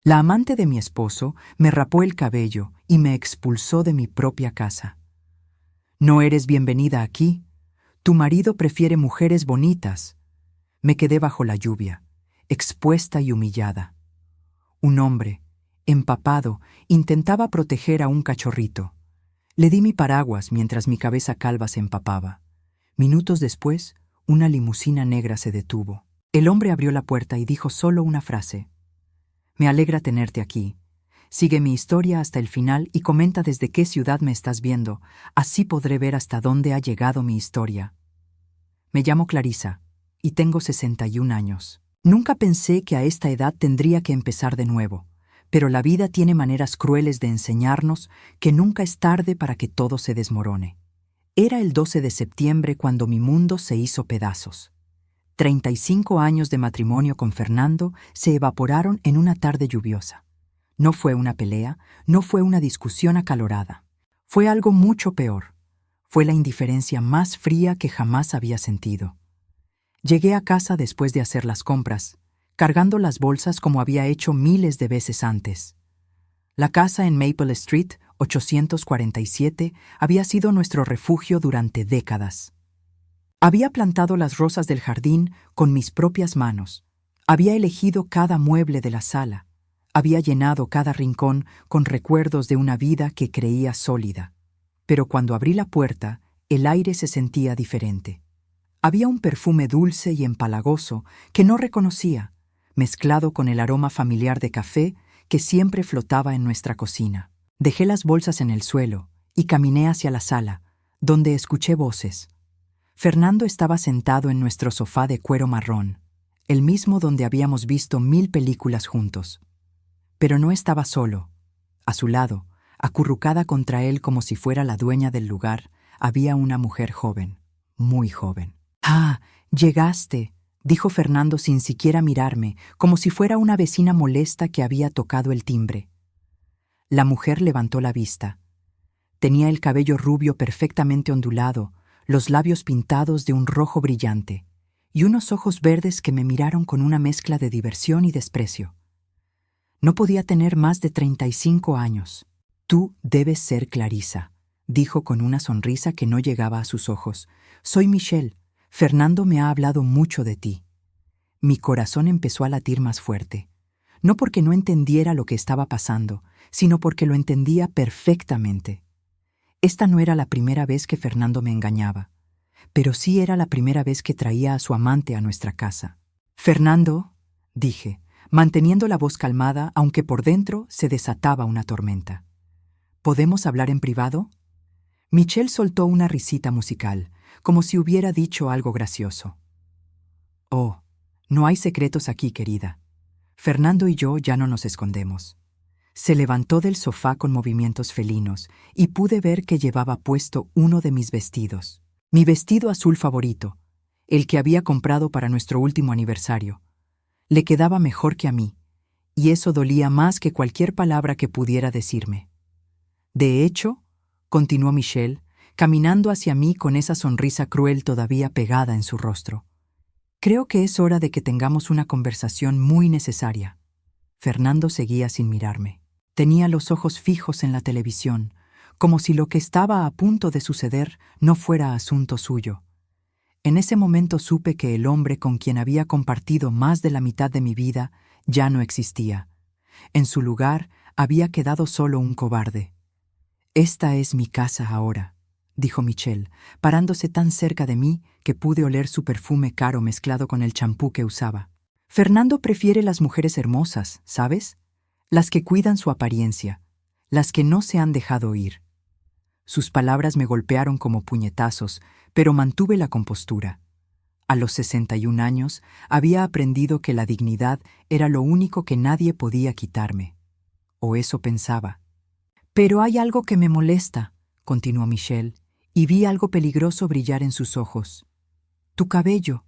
La amante de mi esposo me rapó el cabello y me expulsó de mi propia casa. No eres bienvenida aquí. Tu marido prefiere mujeres bonitas. Me quedé bajo la lluvia, expuesta y humillada. Un hombre, empapado, intentaba proteger a un cachorrito. Le di mi paraguas mientras mi cabeza calva se empapaba. Minutos después, una limusina negra se detuvo. El hombre abrió la puerta y dijo solo una frase. Me alegra tenerte aquí. Sigue mi historia hasta el final y comenta desde qué ciudad me estás viendo. Así podré ver hasta dónde ha llegado mi historia. Me llamo Clarissa y tengo 61 años. Nunca pensé que a esta edad tendría que empezar de nuevo, pero la vida tiene maneras crueles de enseñarnos que nunca es tarde para que todo se desmorone. Era el 12 de septiembre cuando mi mundo se hizo pedazos. 35 años de matrimonio con Fernando se evaporaron en una tarde lluviosa. No fue una pelea, no fue una discusión acalorada. Fue algo mucho peor. Fue la indiferencia más fría que jamás había sentido. Llegué a casa después de hacer las compras, cargando las bolsas como había hecho miles de veces antes. La casa en Maple Street, 847, había sido nuestro refugio durante décadas. Había plantado las rosas del jardín con mis propias manos. Había elegido cada mueble de la sala. Había llenado cada rincón con recuerdos de una vida que creía sólida. Pero cuando abrí la puerta, el aire se sentía diferente. Había un perfume dulce y empalagoso que no reconocía, mezclado con el aroma familiar de café que siempre flotaba en nuestra cocina. Dejé las bolsas en el suelo y caminé hacia la sala, donde escuché voces. Fernando estaba sentado en nuestro sofá de cuero marrón, el mismo donde habíamos visto 1000 películas juntos. Pero no estaba solo. A su lado, acurrucada contra él como si fuera la dueña del lugar, había una mujer joven, muy joven. «Ah, llegaste», dijo Fernando sin siquiera mirarme, como si fuera una vecina molesta que había tocado el timbre. La mujer levantó la vista. Tenía el cabello rubio perfectamente ondulado, los labios pintados de un rojo brillante, y unos ojos verdes que me miraron con una mezcla de diversión y desprecio. No podía tener más de 35 años. «Tú debes ser Clarissa», dijo con una sonrisa que no llegaba a sus ojos. «Soy Michelle. Fernando me ha hablado mucho de ti». Mi corazón empezó a latir más fuerte. No porque no entendiera lo que estaba pasando, sino porque lo entendía perfectamente. Esta no era la primera vez que Fernando me engañaba, pero sí era la primera vez que traía a su amante a nuestra casa. «Fernando», dije, manteniendo la voz calmada, aunque por dentro se desataba una tormenta. «¿Podemos hablar en privado?» Michelle soltó una risita musical, como si hubiera dicho algo gracioso. «Oh, no hay secretos aquí, querida. Fernando y yo ya no nos escondemos». Se levantó del sofá con movimientos felinos y pude ver que llevaba puesto uno de mis vestidos. Mi vestido azul favorito, el que había comprado para nuestro último aniversario. Le quedaba mejor que a mí, y eso dolía más que cualquier palabra que pudiera decirme. «De hecho», continuó Michelle, caminando hacia mí con esa sonrisa cruel todavía pegada en su rostro, «creo que es hora de que tengamos una conversación muy necesaria». Fernando seguía sin mirarme. Tenía los ojos fijos en la televisión, como si lo que estaba a punto de suceder no fuera asunto suyo. En ese momento supe que el hombre con quien había compartido más de la mitad de mi vida ya no existía. En su lugar había quedado solo un cobarde. «Esta es mi casa ahora», dijo Michelle, parándose tan cerca de mí que pude oler su perfume caro mezclado con el champú que usaba. «Fernando prefiere las mujeres hermosas, ¿sabes? Las que cuidan su apariencia, las que no se han dejado ir». Sus palabras me golpearon como puñetazos, pero mantuve la compostura. A los 61 años había aprendido que la dignidad era lo único que nadie podía quitarme. O eso pensaba. «Pero hay algo que me molesta», continuó Michelle, y vi algo peligroso brillar en sus ojos. «Tu cabello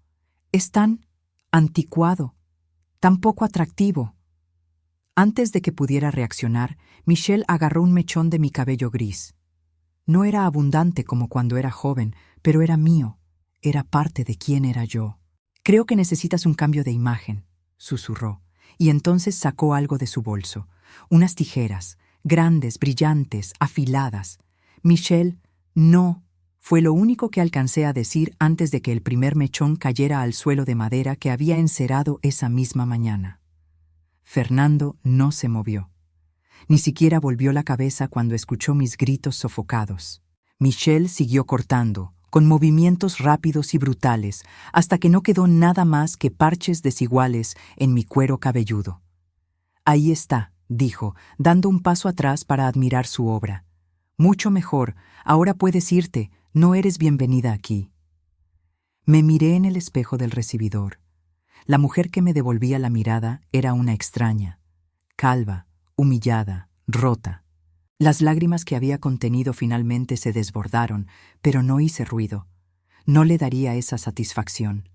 es tan anticuado, tan poco atractivo». Antes de que pudiera reaccionar, Michelle agarró un mechón de mi cabello gris. No era abundante como cuando era joven, pero era mío, era parte de quién era yo. «Creo que necesitas un cambio de imagen», susurró, y entonces sacó algo de su bolso, unas tijeras, grandes, brillantes, afiladas. Michelle, no, fue lo único que alcancé a decir antes de que el primer mechón cayera al suelo de madera que había encerado esa misma mañana. Fernando no se movió. Ni siquiera volvió la cabeza cuando escuchó mis gritos sofocados. Michelle siguió cortando, con movimientos rápidos y brutales, hasta que no quedó nada más que parches desiguales en mi cuero cabelludo. Ahí está, dijo, dando un paso atrás para admirar su obra. Mucho mejor, ahora puedes irte, no eres bienvenida aquí. Me miré en el espejo del recibidor. La mujer que me devolvía la mirada era una extraña, calva, humillada, rota. Las lágrimas que había contenido finalmente se desbordaron, pero no hice ruido. No le daría esa satisfacción.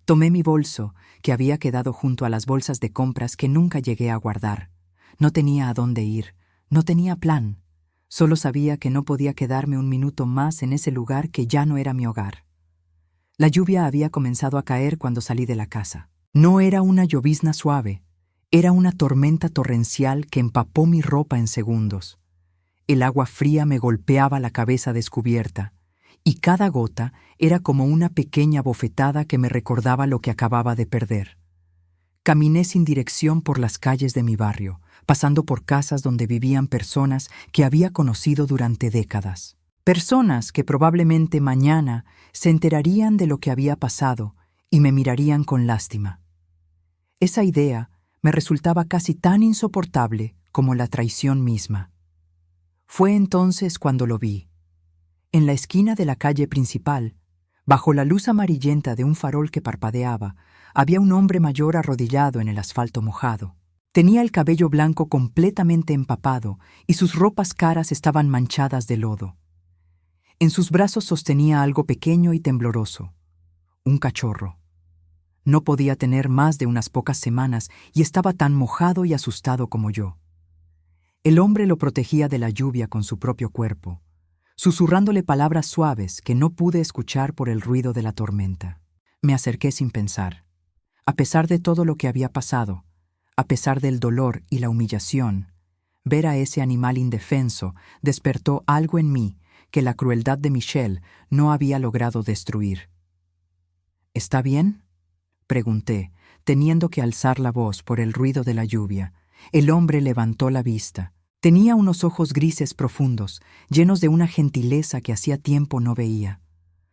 Tomé mi bolso, que había quedado junto a las bolsas de compras que nunca llegué a guardar. No tenía a dónde ir, no tenía plan. Solo sabía que no podía quedarme un minuto más en ese lugar que ya no era mi hogar. La lluvia había comenzado a caer cuando salí de la casa. No era una llovizna suave, era una tormenta torrencial que empapó mi ropa en segundos. El agua fría me golpeaba la cabeza descubierta, y cada gota era como una pequeña bofetada que me recordaba lo que acababa de perder. Caminé sin dirección por las calles de mi barrio, pasando por casas donde vivían personas que había conocido durante décadas. Personas que probablemente mañana se enterarían de lo que había pasado y me mirarían con lástima. Esa idea me resultaba casi tan insoportable como la traición misma. Fue entonces cuando lo vi. En la esquina de la calle principal, bajo la luz amarillenta de un farol que parpadeaba, había un hombre mayor arrodillado en el asfalto mojado. Tenía el cabello blanco completamente empapado y sus ropas caras estaban manchadas de lodo. En sus brazos sostenía algo pequeño y tembloroso, un cachorro. No podía tener más de unas pocas semanas y estaba tan mojado y asustado como yo. El hombre lo protegía de la lluvia con su propio cuerpo, susurrándole palabras suaves que no pude escuchar por el ruido de la tormenta. Me acerqué sin pensar. A pesar de todo lo que había pasado, a pesar del dolor y la humillación, ver a ese animal indefenso despertó algo en mí que la crueldad de Michelle no había logrado destruir. ¿Está bien?, pregunté, teniendo que alzar la voz por el ruido de la lluvia. El hombre levantó la vista. Tenía unos ojos grises profundos, llenos de una gentileza que hacía tiempo no veía.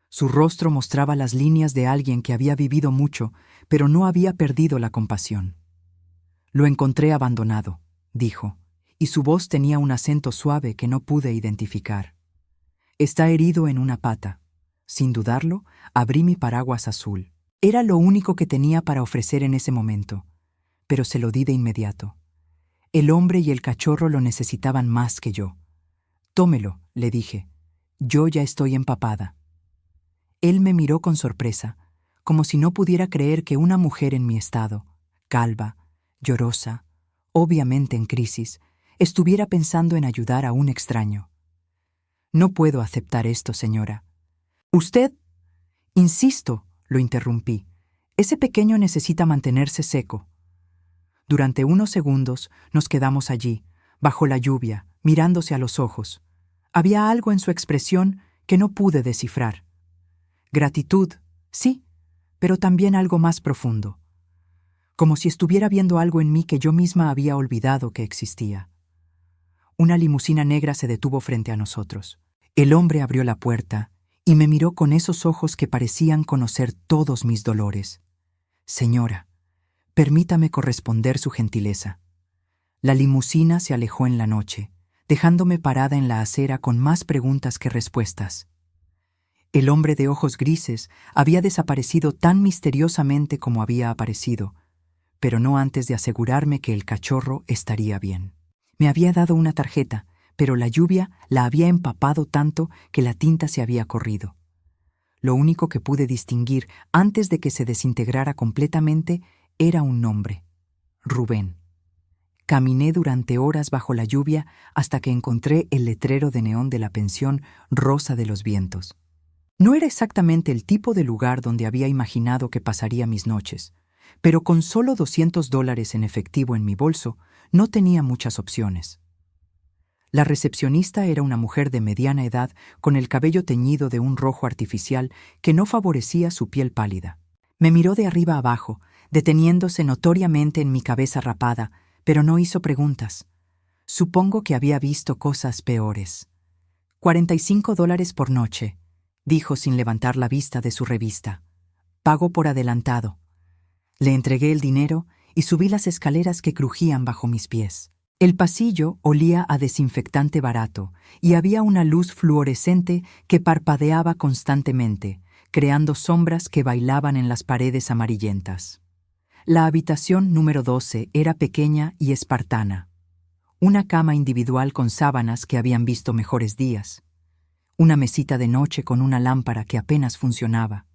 Su rostro mostraba las líneas de alguien que había vivido mucho, pero no había perdido la compasión. «Lo encontré abandonado», dijo, y su voz tenía un acento suave que no pude identificar. «Está herido en una pata». Sin dudarlo, abrí mi paraguas azul. Era lo único que tenía para ofrecer en ese momento, pero se lo di de inmediato. El hombre y el cachorro lo necesitaban más que yo. «Tómelo», le dije. «Yo ya estoy empapada». Él me miró con sorpresa, como si no pudiera creer que una mujer en mi estado, calva, llorosa, obviamente en crisis, estuviera pensando en ayudar a un extraño. «No puedo aceptar esto, señora». «Usted...» «Insisto», lo interrumpí. «Ese pequeño necesita mantenerse seco». Durante unos segundos nos quedamos allí, bajo la lluvia, mirándose a los ojos. Había algo en su expresión que no pude descifrar. Gratitud, sí, pero también algo más profundo. Como si estuviera viendo algo en mí que yo misma había olvidado que existía. Una limusina negra se detuvo frente a nosotros. El hombre abrió la puerta y me miró con esos ojos que parecían conocer todos mis dolores. «Señora, permítame corresponder su gentileza». La limusina se alejó en la noche, dejándome parada en la acera con más preguntas que respuestas. El hombre de ojos grises había desaparecido tan misteriosamente como había aparecido, pero no antes de asegurarme que el cachorro estaría bien. Me había dado una tarjeta, pero la lluvia la había empapado tanto que la tinta se había corrido. Lo único que pude distinguir antes de que se desintegrara completamente era un nombre: Rubén. Caminé durante horas bajo la lluvia hasta que encontré el letrero de neón de la pensión Rosa de los Vientos. No era exactamente el tipo de lugar donde había imaginado que pasaría mis noches, Pero con solo $200 en efectivo en mi bolso, no tenía muchas opciones. La recepcionista era una mujer de mediana edad con el cabello teñido de un rojo artificial que no favorecía su piel pálida. Me miró de arriba abajo, deteniéndose notoriamente en mi cabeza rapada, pero no hizo preguntas. Supongo que había visto cosas peores. $45 por noche, dijo sin levantar la vista de su revista. Pago por adelantado. Le entregué el dinero y subí las escaleras que crujían bajo mis pies. El pasillo olía a desinfectante barato y había una luz fluorescente que parpadeaba constantemente, creando sombras que bailaban en las paredes amarillentas. La habitación número 12 era pequeña y espartana. Una cama individual con sábanas que habían visto mejores días, una mesita de noche con una lámpara que apenas funcionaba,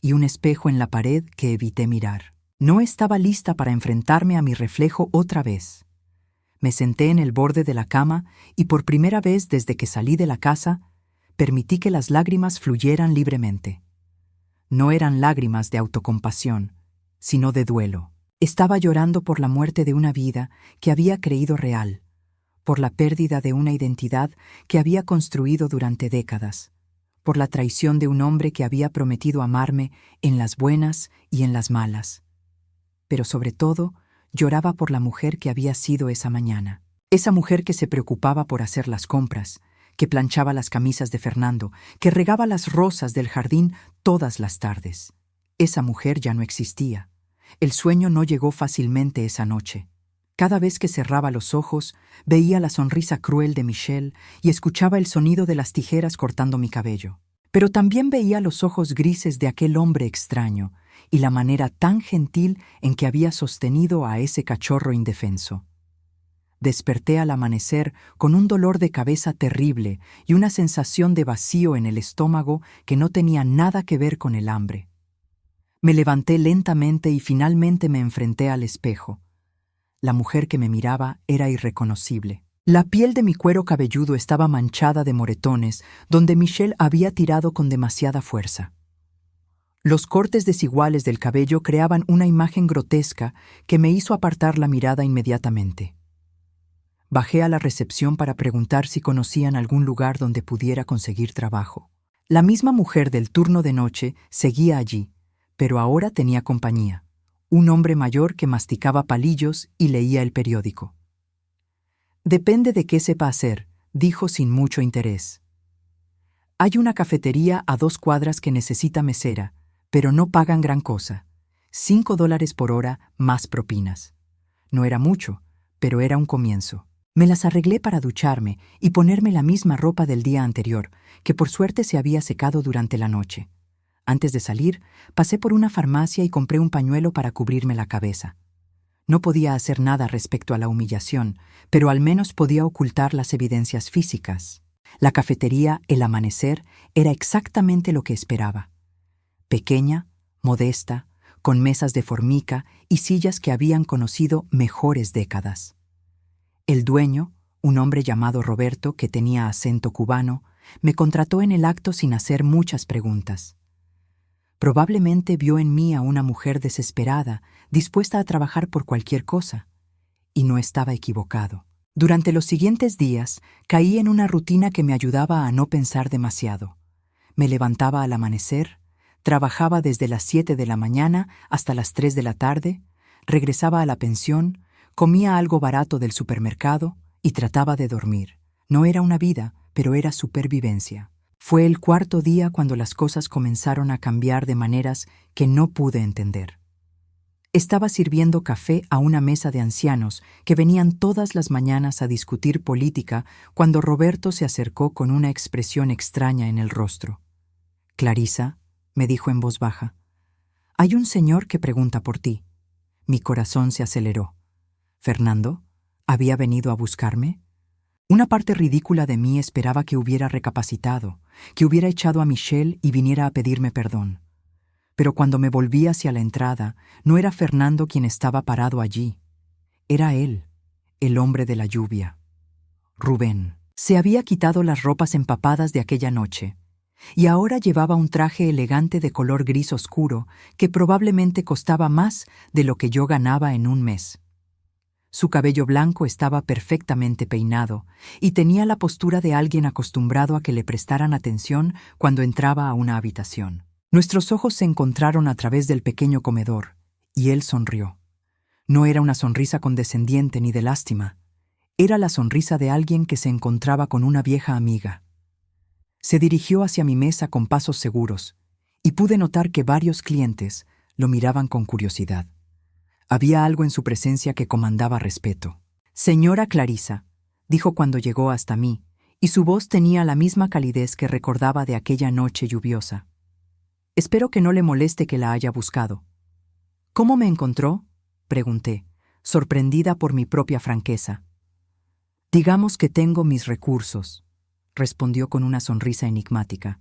y un espejo en la pared que evité mirar. No estaba lista para enfrentarme a mi reflejo otra vez. Me senté en el borde de la cama y por primera vez desde que salí de la casa, permití que las lágrimas fluyeran libremente. No eran lágrimas de autocompasión, sino de duelo. Estaba llorando por la muerte de una vida que había creído real, por la pérdida de una identidad que había construido durante décadas, por la traición de un hombre que había prometido amarme en las buenas y en las malas. Pero sobre todo, lloraba por la mujer que había sido esa mañana. Esa mujer que se preocupaba por hacer las compras, que planchaba las camisas de Fernando, que regaba las rosas del jardín todas las tardes. Esa mujer ya no existía. El sueño no llegó fácilmente esa noche. Cada vez que cerraba los ojos, veía la sonrisa cruel de Michelle y escuchaba el sonido de las tijeras cortando mi cabello. Pero también veía los ojos grises de aquel hombre extraño y la manera tan gentil en que había sostenido a ese cachorro indefenso. Desperté al amanecer con un dolor de cabeza terrible y una sensación de vacío en el estómago que no tenía nada que ver con el hambre. Me levanté lentamente y finalmente me enfrenté al espejo. La mujer que me miraba era irreconocible. La piel de mi cuero cabelludo estaba manchada de moretones donde Michelle había tirado con demasiada fuerza. Los cortes desiguales del cabello creaban una imagen grotesca que me hizo apartar la mirada inmediatamente. Bajé a la recepción para preguntar si conocían algún lugar donde pudiera conseguir trabajo. La misma mujer del turno de noche seguía allí, pero ahora tenía compañía, un hombre mayor que masticaba palillos y leía el periódico. «Depende de qué sepa hacer», dijo sin mucho interés. «Hay una cafetería a 2 cuadras que necesita mesera, pero no pagan gran cosa. $5 por hora más propinas». No era mucho, pero era un comienzo. Me las arreglé para ducharme y ponerme la misma ropa del día anterior, que por suerte se había secado durante la noche. Antes de salir, pasé por una farmacia y compré un pañuelo para cubrirme la cabeza. No podía hacer nada respecto a la humillación, pero al menos podía ocultar las evidencias físicas. La cafetería El Amanecer era exactamente lo que esperaba. Pequeña, modesta, con mesas de formica y sillas que habían conocido mejores décadas. El dueño, un hombre llamado Roberto que tenía acento cubano, me contrató en el acto sin hacer muchas preguntas. Probablemente vio en mí a una mujer desesperada, dispuesta a trabajar por cualquier cosa. Y no estaba equivocado. Durante los siguientes días, caí en una rutina que me ayudaba a no pensar demasiado. Me levantaba al amanecer, trabajaba desde las 7 de la mañana hasta las 3 de la tarde, regresaba a la pensión, comía algo barato del supermercado y trataba de dormir. No era una vida, pero era supervivencia. Fue el 4.º día cuando las cosas comenzaron a cambiar de maneras que no pude entender. Estaba sirviendo café a una mesa de ancianos que venían todas las mañanas a discutir política cuando Roberto se acercó con una expresión extraña en el rostro. «Clarisa», me dijo en voz baja, «hay un señor que pregunta por ti». Mi corazón se aceleró. ¿Fernando? ¿Había venido a buscarme? Una parte ridícula de mí esperaba que hubiera recapacitado, que hubiera echado a Michelle y viniera a pedirme perdón. Pero cuando me volví hacia la entrada, no era Fernando quien estaba parado allí. Era él, el hombre de la lluvia. Rubén. Se había quitado las ropas empapadas de aquella noche. y ahora llevaba un traje elegante de color gris oscuro que probablemente costaba más de lo que yo ganaba en un mes. Su cabello blanco estaba perfectamente peinado y tenía la postura de alguien acostumbrado a que le prestaran atención cuando entraba a una habitación. Nuestros ojos se encontraron a través del pequeño comedor, y él sonrió. No era una sonrisa condescendiente ni de lástima. Era la sonrisa de alguien que se encontraba con una vieja amiga. Se dirigió hacia mi mesa con pasos seguros, y pude notar que varios clientes lo miraban con curiosidad. Había algo en su presencia que comandaba respeto. «Señora Clarissa», dijo cuando llegó hasta mí, y su voz tenía la misma calidez que recordaba de aquella noche lluviosa. «Espero que no le moleste que la haya buscado». «¿Cómo me encontró?», pregunté, sorprendida por mi propia franqueza. «Digamos que tengo mis recursos», respondió con una sonrisa enigmática.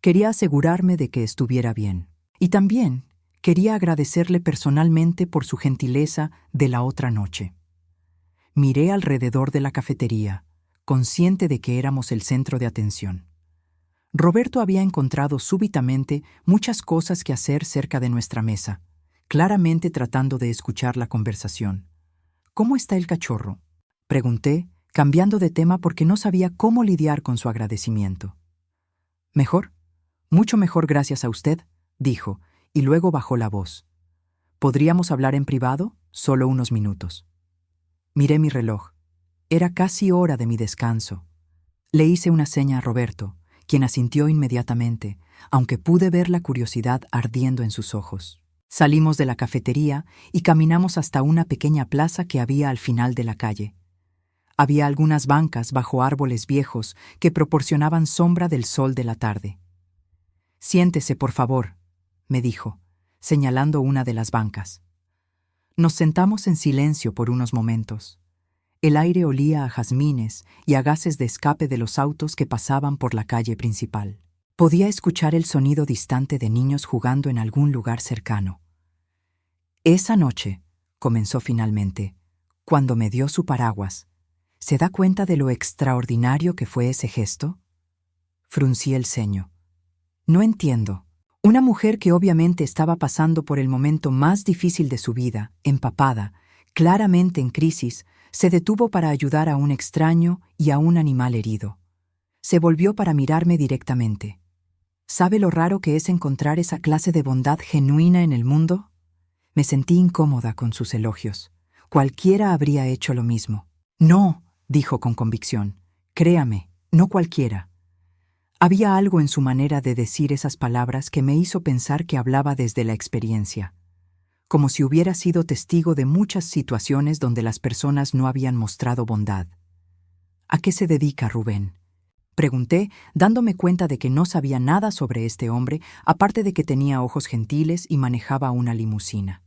«Quería asegurarme de que estuviera bien. Y también quería agradecerle personalmente por su gentileza de la otra noche». Miré alrededor de la cafetería, consciente de que éramos el centro de atención. Roberto había encontrado súbitamente muchas cosas que hacer cerca de nuestra mesa, claramente tratando de escuchar la conversación. «¿Cómo está el cachorro?», pregunté, cambiando de tema porque no sabía cómo lidiar con su agradecimiento. «Mejor, mucho mejor gracias a usted», dijo, y luego bajó la voz. «¿Podríamos hablar en privado? Solo unos minutos». Miré mi reloj. Era casi hora de mi descanso. Le hice una seña a Roberto, quien asintió inmediatamente, aunque pude ver la curiosidad ardiendo en sus ojos. Salimos de la cafetería y caminamos hasta una pequeña plaza que había al final de la calle. Había algunas bancas bajo árboles viejos que proporcionaban sombra del sol de la tarde. «Siéntese, por favor», me dijo, señalando una de las bancas. Nos sentamos en silencio por unos momentos. El aire olía a jazmines y a gases de escape de los autos que pasaban por la calle principal. Podía escuchar el sonido distante de niños jugando en algún lugar cercano. «Esa noche», comenzó finalmente, cuando me dio su paraguas, ¿se da cuenta de lo extraordinario que fue ese gesto? Fruncí el ceño. «No entiendo». Una mujer que obviamente estaba pasando por el momento más difícil de su vida, empapada, claramente en crisis, se detuvo para ayudar a un extraño y a un animal herido. Se volvió para mirarme directamente. ¿Sabe lo raro que es encontrar esa clase de bondad genuina en el mundo? Me sentí incómoda con sus elogios. Cualquiera habría hecho lo mismo. «No», dijo con convicción. «Créame, no cualquiera». Había algo en su manera de decir esas palabras que me hizo pensar que hablaba desde la experiencia, como si hubiera sido testigo de muchas situaciones donde las personas no habían mostrado bondad. «¿A qué se dedica Rubén?», pregunté, dándome cuenta de que no sabía nada sobre este hombre, aparte de que tenía ojos gentiles y manejaba una limusina.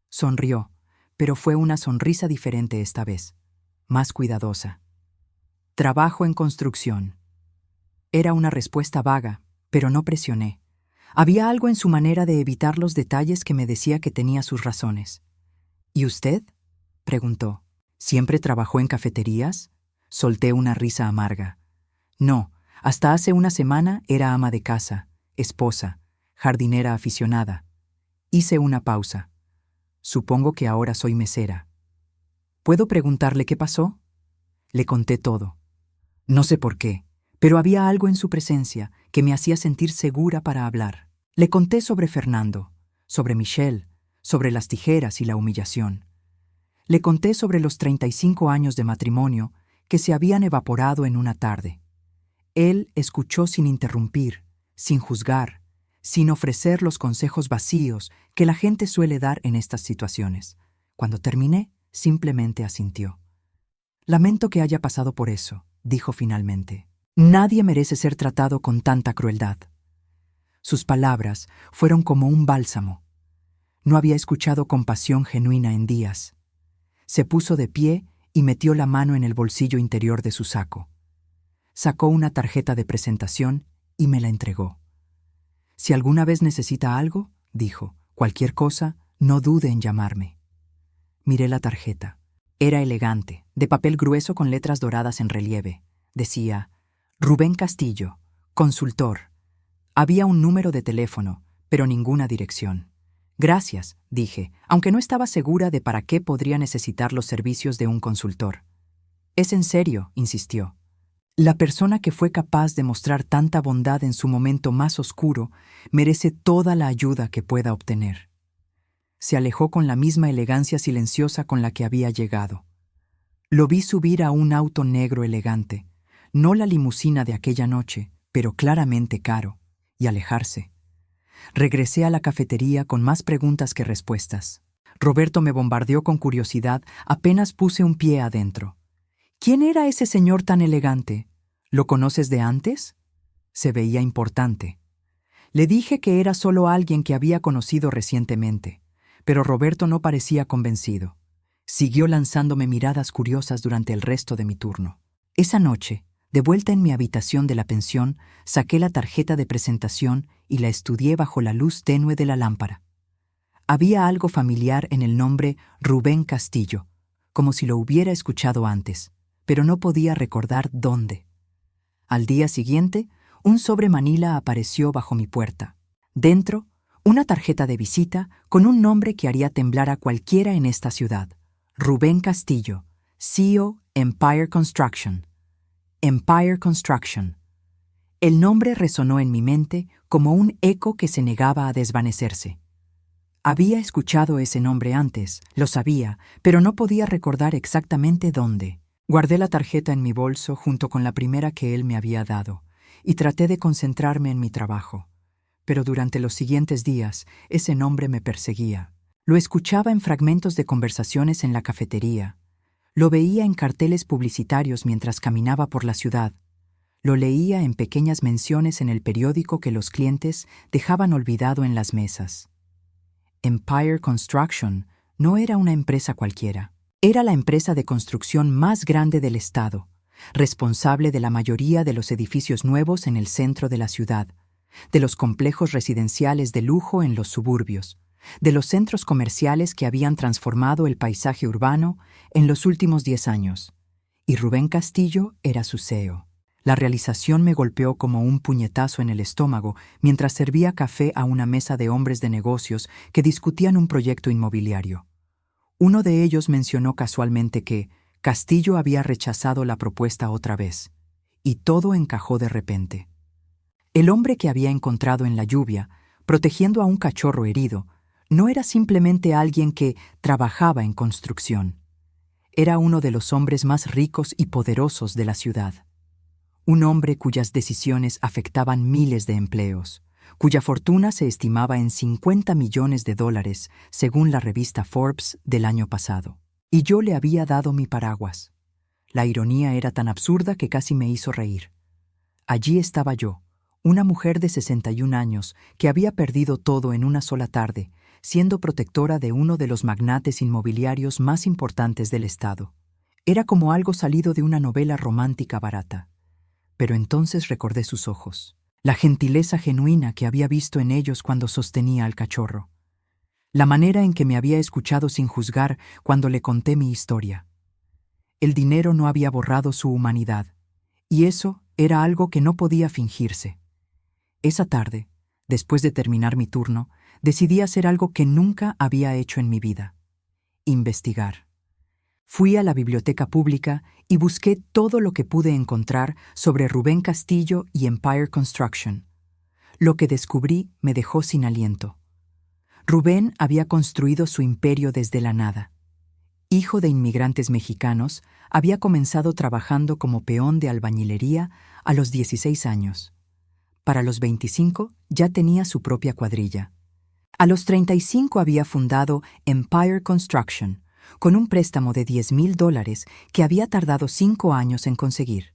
Sonrió, pero fue una sonrisa diferente esta vez, más cuidadosa. «Trabajo en construcción». Era una respuesta vaga, pero no presioné. Había algo en su manera de evitar los detalles que me decía que tenía sus razones. «¿Y usted?», preguntó. «¿Siempre trabajó en cafeterías?». Solté una risa amarga. «No, hasta hace una semana era ama de casa, esposa, jardinera aficionada». Hice una pausa. «Supongo que ahora soy mesera». «¿Puedo preguntarle qué pasó?». Le conté todo. No sé por qué, pero había algo en su presencia que me hacía sentir segura para hablar. Le conté sobre Fernando, sobre Michelle, sobre las tijeras y la humillación. Le conté sobre los 35 años de matrimonio que se habían evaporado en una tarde. Él escuchó sin interrumpir, sin juzgar, sin ofrecer los consejos vacíos que la gente suele dar en estas situaciones. Cuando terminé, simplemente asintió. «Lamento que haya pasado por eso», dijo finalmente. «Nadie merece ser tratado con tanta crueldad». Sus palabras fueron como un bálsamo. No había escuchado compasión genuina en días. Se puso de pie y metió la mano en el bolsillo interior de su saco. Sacó una tarjeta de presentación y me la entregó. «Si alguna vez necesita algo», dijo, «cualquier cosa, no dude en llamarme». Miré la tarjeta. Era elegante, de papel grueso con letras doradas en relieve. Decía: «Rubén Castillo, Consultor. Había un número de teléfono, pero ninguna dirección. Gracias, dije, aunque no estaba segura de para qué podría necesitar los servicios de un consultor. Es en serio, insistió. La persona que fue capaz de mostrar tanta bondad en su momento más oscuro merece toda la ayuda que pueda obtener. Se alejó con la misma elegancia silenciosa con la que había llegado. Lo vi subir a un auto negro elegante, no la limusina de aquella noche, pero claramente caro, y alejarse. Regresé a la cafetería con más preguntas que respuestas. Roberto me bombardeó con curiosidad apenas puse un pie adentro. ¿Quién era ese señor tan elegante? ¿Lo conoces de antes? Se veía importante. Le dije que era solo alguien que había conocido recientemente, pero Roberto no parecía convencido. Siguió lanzándome miradas curiosas durante el resto de mi turno. Esa noche, de vuelta en mi habitación de la pensión, saqué la tarjeta de presentación y la estudié bajo la luz tenue de la lámpara. Había algo familiar en el nombre Rubén Castillo, como si lo hubiera escuchado antes, pero no podía recordar dónde. Al día siguiente, un sobre manila apareció bajo mi puerta. Dentro, una tarjeta de visita con un nombre que haría temblar a cualquiera en esta ciudad. Rubén Castillo, CEO Empire Construction. Empire Construction. El nombre resonó en mi mente como un eco que se negaba a desvanecerse. Había escuchado ese nombre antes, lo sabía, pero no podía recordar exactamente dónde. Guardé la tarjeta en mi bolso junto con la primera que él me había dado, y traté de concentrarme en mi trabajo. Pero durante los siguientes días, ese nombre me perseguía. Lo escuchaba en fragmentos de conversaciones en la cafetería. Lo veía en carteles publicitarios mientras caminaba por la ciudad. Lo leía en pequeñas menciones en el periódico que los clientes dejaban olvidado en las mesas. Empire Construction no era una empresa cualquiera. Era la empresa de construcción más grande del estado, responsable de la mayoría de los edificios nuevos en el centro de la ciudad, de los complejos residenciales de lujo en los suburbios, de los centros comerciales que habían transformado el paisaje urbano en los últimos 10 años. Y Rubén Castillo era su CEO. La realización me golpeó como un puñetazo en el estómago mientras servía café a una mesa de hombres de negocios que discutían un proyecto inmobiliario. Uno de ellos mencionó casualmente que Castillo había rechazado la propuesta otra vez, y todo encajó de repente. El hombre que había encontrado en la lluvia, protegiendo a un cachorro herido, no era simplemente alguien que trabajaba en construcción. Era uno de los hombres más ricos y poderosos de la ciudad. Un hombre cuyas decisiones afectaban miles de empleos, cuya fortuna se estimaba en $50 millones, según la revista Forbes del año pasado. Y yo le había dado mi paraguas. La ironía era tan absurda que casi me hizo reír. Allí estaba yo, una mujer de 61 años que había perdido todo en una sola tarde, siendo protectora de uno de los magnates inmobiliarios más importantes del estado. Era como algo salido de una novela romántica barata. Pero entonces recordé sus ojos, la gentileza genuina que había visto en ellos cuando sostenía al cachorro, la manera en que me había escuchado sin juzgar cuando le conté mi historia. El dinero no había borrado su humanidad, y eso era algo que no podía fingirse. Esa tarde, después de terminar mi turno, decidí hacer algo que nunca había hecho en mi vida: investigar. Fui a la biblioteca pública y busqué todo lo que pude encontrar sobre Rubén Castillo y Empire Construction. Lo que descubrí me dejó sin aliento. Rubén había construido su imperio desde la nada. Hijo de inmigrantes mexicanos, había comenzado trabajando como peón de albañilería a los 16 años. Para los 25 ya tenía su propia cuadrilla. A los 35 había fundado Empire Construction, con un préstamo de $10,000 que había tardado 5 años en conseguir.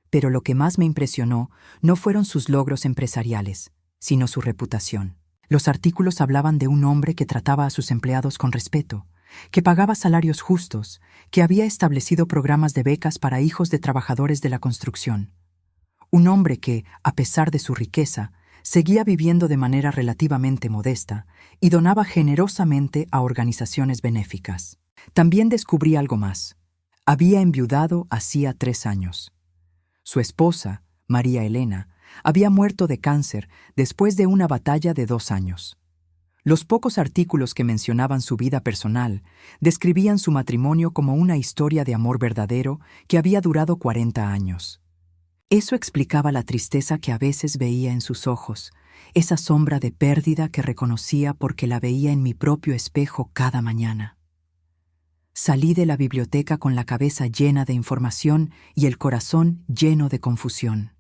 Pero lo que más me impresionó no fueron sus logros empresariales, sino su reputación. Los artículos hablaban de un hombre que trataba a sus empleados con respeto, que pagaba salarios justos, que había establecido programas de becas para hijos de trabajadores de la construcción. Un hombre que, a pesar de su riqueza, seguía viviendo de manera relativamente modesta y donaba generosamente a organizaciones benéficas. También descubrí algo más. Había enviudado hacía 3 años. Su esposa, María Elena, había muerto de cáncer después de una batalla de 2 años. Los pocos artículos que mencionaban su vida personal describían su matrimonio como una historia de amor verdadero que había durado 40 años. Eso explicaba la tristeza que a veces veía en sus ojos, esa sombra de pérdida que reconocía porque la veía en mi propio espejo cada mañana. Salí de la biblioteca con la cabeza llena de información y el corazón lleno de confusión.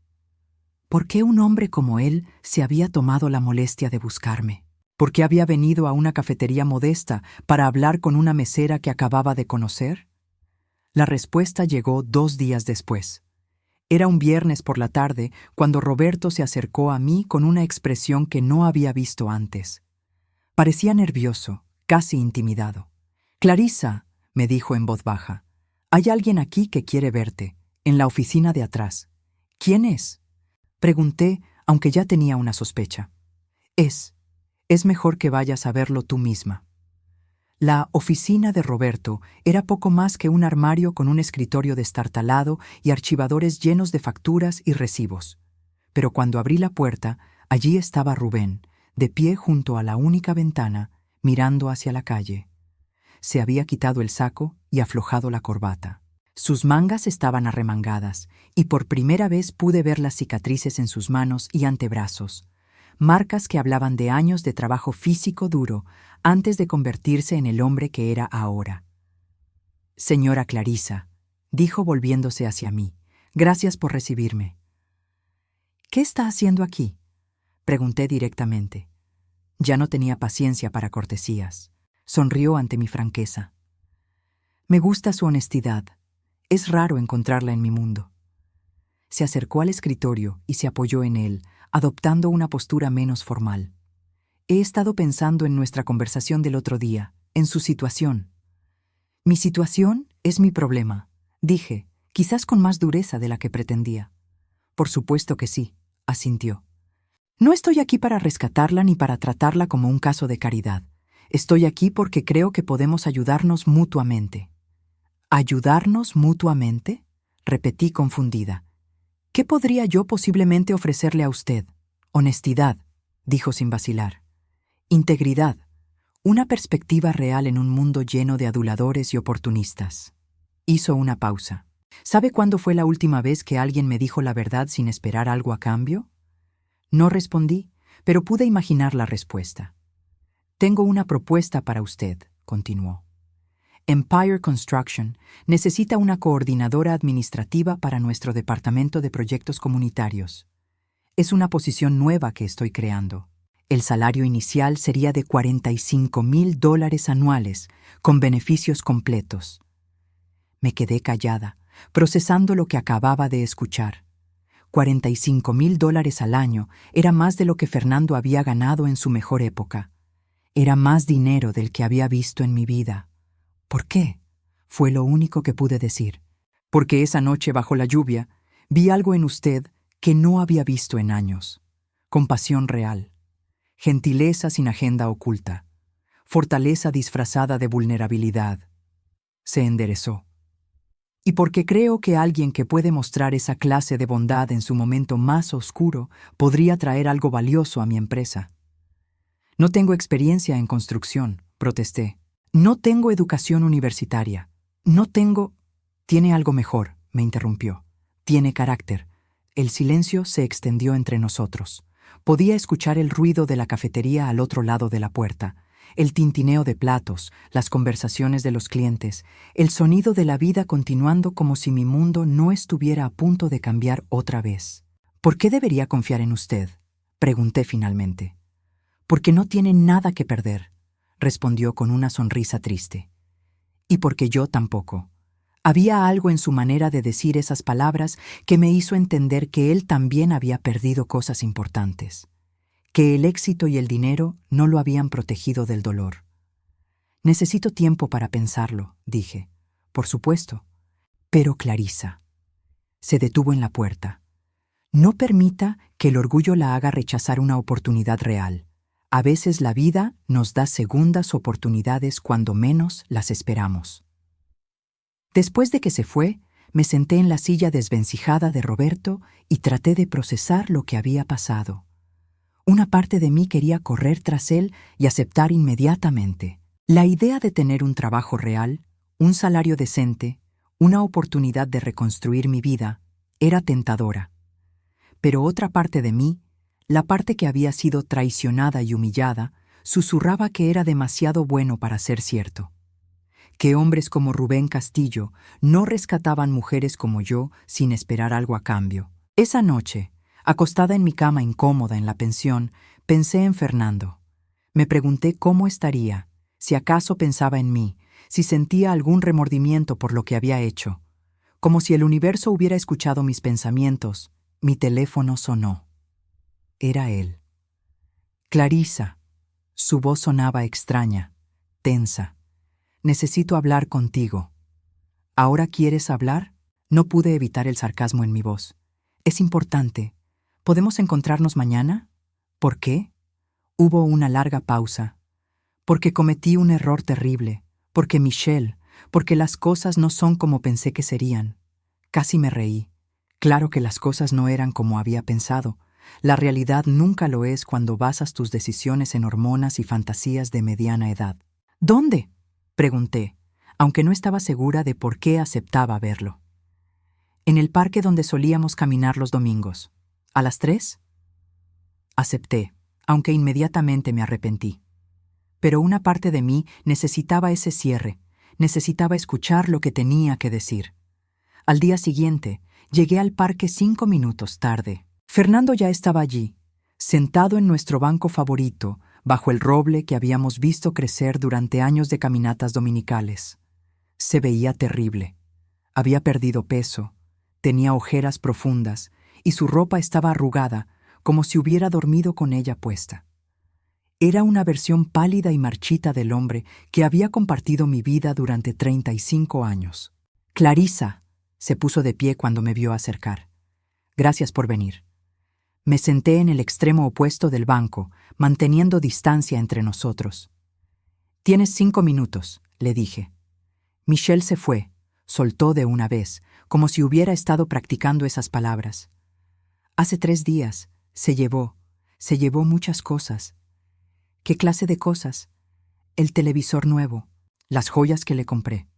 ¿Por qué un hombre como él se había tomado la molestia de buscarme? ¿Por qué había venido a una cafetería modesta para hablar con una mesera que acababa de conocer? La respuesta llegó 2 días después. Era un viernes por la tarde cuando Roberto se acercó a mí con una expresión que no había visto antes. Parecía nervioso, casi intimidado. «Clarissa», me dijo en voz baja, «hay alguien aquí que quiere verte, en la oficina de atrás». «¿Quién es?», pregunté, aunque ya tenía una sospecha. Es mejor que vayas a verlo tú misma». La oficina de Roberto era poco más que un armario con un escritorio destartalado y archivadores llenos de facturas y recibos. Pero cuando abrí la puerta, allí estaba Rubén, de pie junto a la única ventana, mirando hacia la calle. Se había quitado el saco y aflojado la corbata. Sus mangas estaban arremangadas, y por primera vez pude ver las cicatrices en sus manos y antebrazos, marcas que hablaban de años de trabajo físico duro antes de convertirse en el hombre que era ahora. «Señora Clarissa», dijo volviéndose hacia mí, «gracias por recibirme». «¿Qué está haciendo aquí?», pregunté directamente. Ya no tenía paciencia para cortesías. Sonrió ante mi franqueza. «Me gusta su honestidad. Es raro encontrarla en mi mundo». Se acercó al escritorio y se apoyó en él, adoptando una postura menos formal. «He estado pensando en nuestra conversación del otro día, en su situación». «Mi situación es mi problema», dije, quizás con más dureza de la que pretendía. «Por supuesto que sí», asintió. «No estoy aquí para rescatarla ni para tratarla como un caso de caridad. Estoy aquí porque creo que podemos ayudarnos mutuamente». «¿Ayudarnos mutuamente?», repetí confundida. «¿Qué podría yo posiblemente ofrecerle a usted?» «Honestidad», dijo sin vacilar. «Integridad. Una perspectiva real en un mundo lleno de aduladores y oportunistas». Hizo una pausa. «¿Sabe cuándo fue la última vez que alguien me dijo la verdad sin esperar algo a cambio?» No respondí, pero pude imaginar la respuesta. «Tengo una propuesta para usted», continuó. «Empire Construction necesita una coordinadora administrativa para nuestro departamento de proyectos comunitarios. Es una posición nueva que estoy creando. El salario inicial sería de $45,000 anuales, con beneficios completos». Me quedé callada, procesando lo que acababa de escuchar. $45,000 al año era más de lo que Fernando había ganado en su mejor época. Era más dinero del que había visto en mi vida. «¿Por qué?», fue lo único que pude decir. «Porque esa noche bajo la lluvia vi algo en usted que no había visto en años. Compasión real, gentileza sin agenda oculta, fortaleza disfrazada de vulnerabilidad». Se enderezó. «Y porque creo que alguien que puede mostrar esa clase de bondad en su momento más oscuro podría traer algo valioso a mi empresa». «No tengo experiencia en construcción», protesté. «No tengo educación universitaria. No tengo...» «Tiene algo mejor», me interrumpió. «Tiene carácter». El silencio se extendió entre nosotros. Podía escuchar el ruido de la cafetería al otro lado de la puerta, el tintineo de platos, las conversaciones de los clientes, el sonido de la vida continuando como si mi mundo no estuviera a punto de cambiar otra vez. «¿Por qué debería confiar en usted?», pregunté finalmente. «Porque no tiene nada que perder», respondió con una sonrisa triste. «Y porque yo tampoco». Había algo en su manera de decir esas palabras que me hizo entender que él también había perdido cosas importantes, que el éxito y el dinero no lo habían protegido del dolor. «Necesito tiempo para pensarlo», dije. «Por supuesto». «Pero Clarissa». Se detuvo en la puerta. «No permita que el orgullo la haga rechazar una oportunidad real. A veces la vida nos da segundas oportunidades cuando menos las esperamos». Después de que se fue, Me senté en la silla desvencijada de Roberto y traté de procesar lo que había pasado. Una parte de mí quería correr tras él y aceptar inmediatamente. La idea de tener un trabajo real, un salario decente, una oportunidad de reconstruir mi vida, era tentadora. Pero otra parte de mí, la parte que había sido traicionada y humillada, susurraba que era demasiado bueno para ser cierto. Que hombres como Rubén Castillo no rescataban mujeres como yo sin esperar algo a cambio. Esa noche, acostada en mi cama incómoda en la pensión, pensé en Fernando. Me pregunté cómo estaría, si acaso pensaba en mí, si sentía algún remordimiento por lo que había hecho. Como si el universo hubiera escuchado mis pensamientos, mi teléfono sonó. Era él. Clarisa. Su voz sonaba extraña, tensa. Necesito hablar contigo. ¿Ahora quieres hablar? No pude evitar el sarcasmo en mi voz. Es importante. ¿Podemos encontrarnos mañana? ¿Por qué? Hubo una larga pausa. Porque cometí un error terrible. Porque Michelle. Porque las cosas no son como pensé que serían. Casi me reí. Claro que las cosas no eran como había pensado. La realidad nunca lo es cuando basas tus decisiones en hormonas y fantasías de mediana edad. ¿Dónde? Pregunté, aunque no estaba segura de por qué aceptaba verlo. En el parque donde solíamos caminar los domingos. ¿A las 3? Acepté, aunque inmediatamente me arrepentí. Pero una parte de mí necesitaba ese cierre, necesitaba escuchar lo que tenía que decir. Al día siguiente, llegué al parque 5 minutos tarde. Fernando ya estaba allí, sentado en nuestro banco favorito, bajo el roble que habíamos visto crecer durante años de caminatas dominicales. Se veía terrible. Había perdido peso, tenía ojeras profundas y su ropa estaba arrugada, como si hubiera dormido con ella puesta. Era una versión pálida y marchita del hombre que había compartido mi vida durante 35 años. Clarisa, se puso de pie cuando me vio acercar. Gracias por venir. Me senté en el extremo opuesto del banco, manteniendo distancia entre nosotros. Tienes 5 minutos, le dije. Michelle se fue, soltó de una vez, como si hubiera estado practicando esas palabras. Hace 3 días, se llevó muchas cosas. ¿Qué clase de cosas? El televisor nuevo, las joyas que le compré,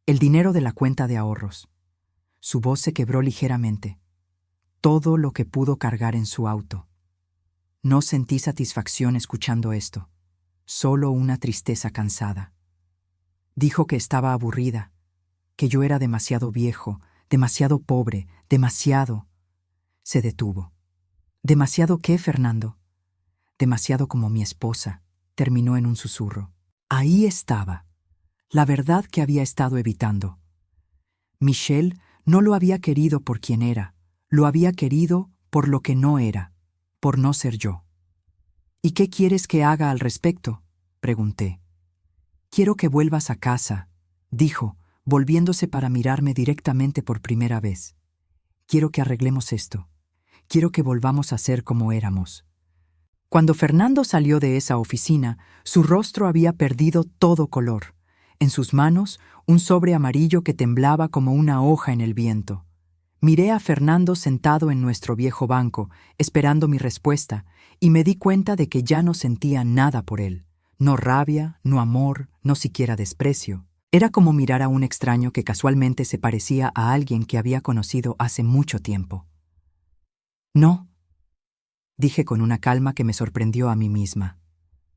el dinero de la cuenta de ahorros. Su voz se quebró ligeramente. Todo lo que pudo cargar en su auto. No sentí satisfacción escuchando esto, solo una tristeza cansada. Dijo que estaba aburrida, que yo era demasiado viejo, demasiado pobre, demasiado. Se detuvo. ¿Demasiado qué, Fernando? Demasiado como mi esposa, terminó en un susurro. Ahí estaba, la verdad que había estado evitando. Michelle no lo había querido por quien era, lo había querido por lo que no era, por no ser yo. ¿Y qué quieres que haga al respecto?, pregunté. Quiero que vuelvas a casa, dijo, volviéndose para mirarme directamente por primera vez. Quiero que arreglemos esto. Quiero que volvamos a ser como éramos. Cuando Fernando salió de esa oficina, su rostro había perdido todo color. En sus manos, un sobre amarillo que temblaba como una hoja en el viento. Miré a Fernando sentado en nuestro viejo banco, esperando mi respuesta, y me di cuenta de que ya no sentía nada por él. No rabia, no amor, no siquiera desprecio. Era como mirar a un extraño que casualmente se parecía a alguien que había conocido hace mucho tiempo. No, dije con una calma que me sorprendió a mí misma.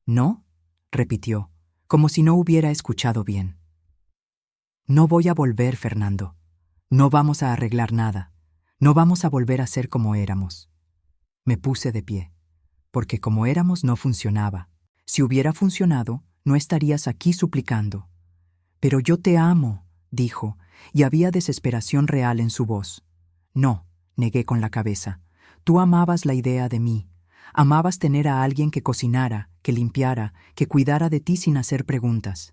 ¿No?, repitió, como si no hubiera escuchado bien. No voy a volver, Fernando. No vamos a arreglar nada. No vamos a volver a ser como éramos. Me puse de pie, porque como éramos no funcionaba. Si hubiera funcionado, no estarías aquí suplicando. Pero yo te amo, dijo, y había desesperación real en su voz. No, negué con la cabeza. Tú amabas la idea de mí. Amabas tener a alguien que cocinara, que limpiara, que cuidara de ti sin hacer preguntas.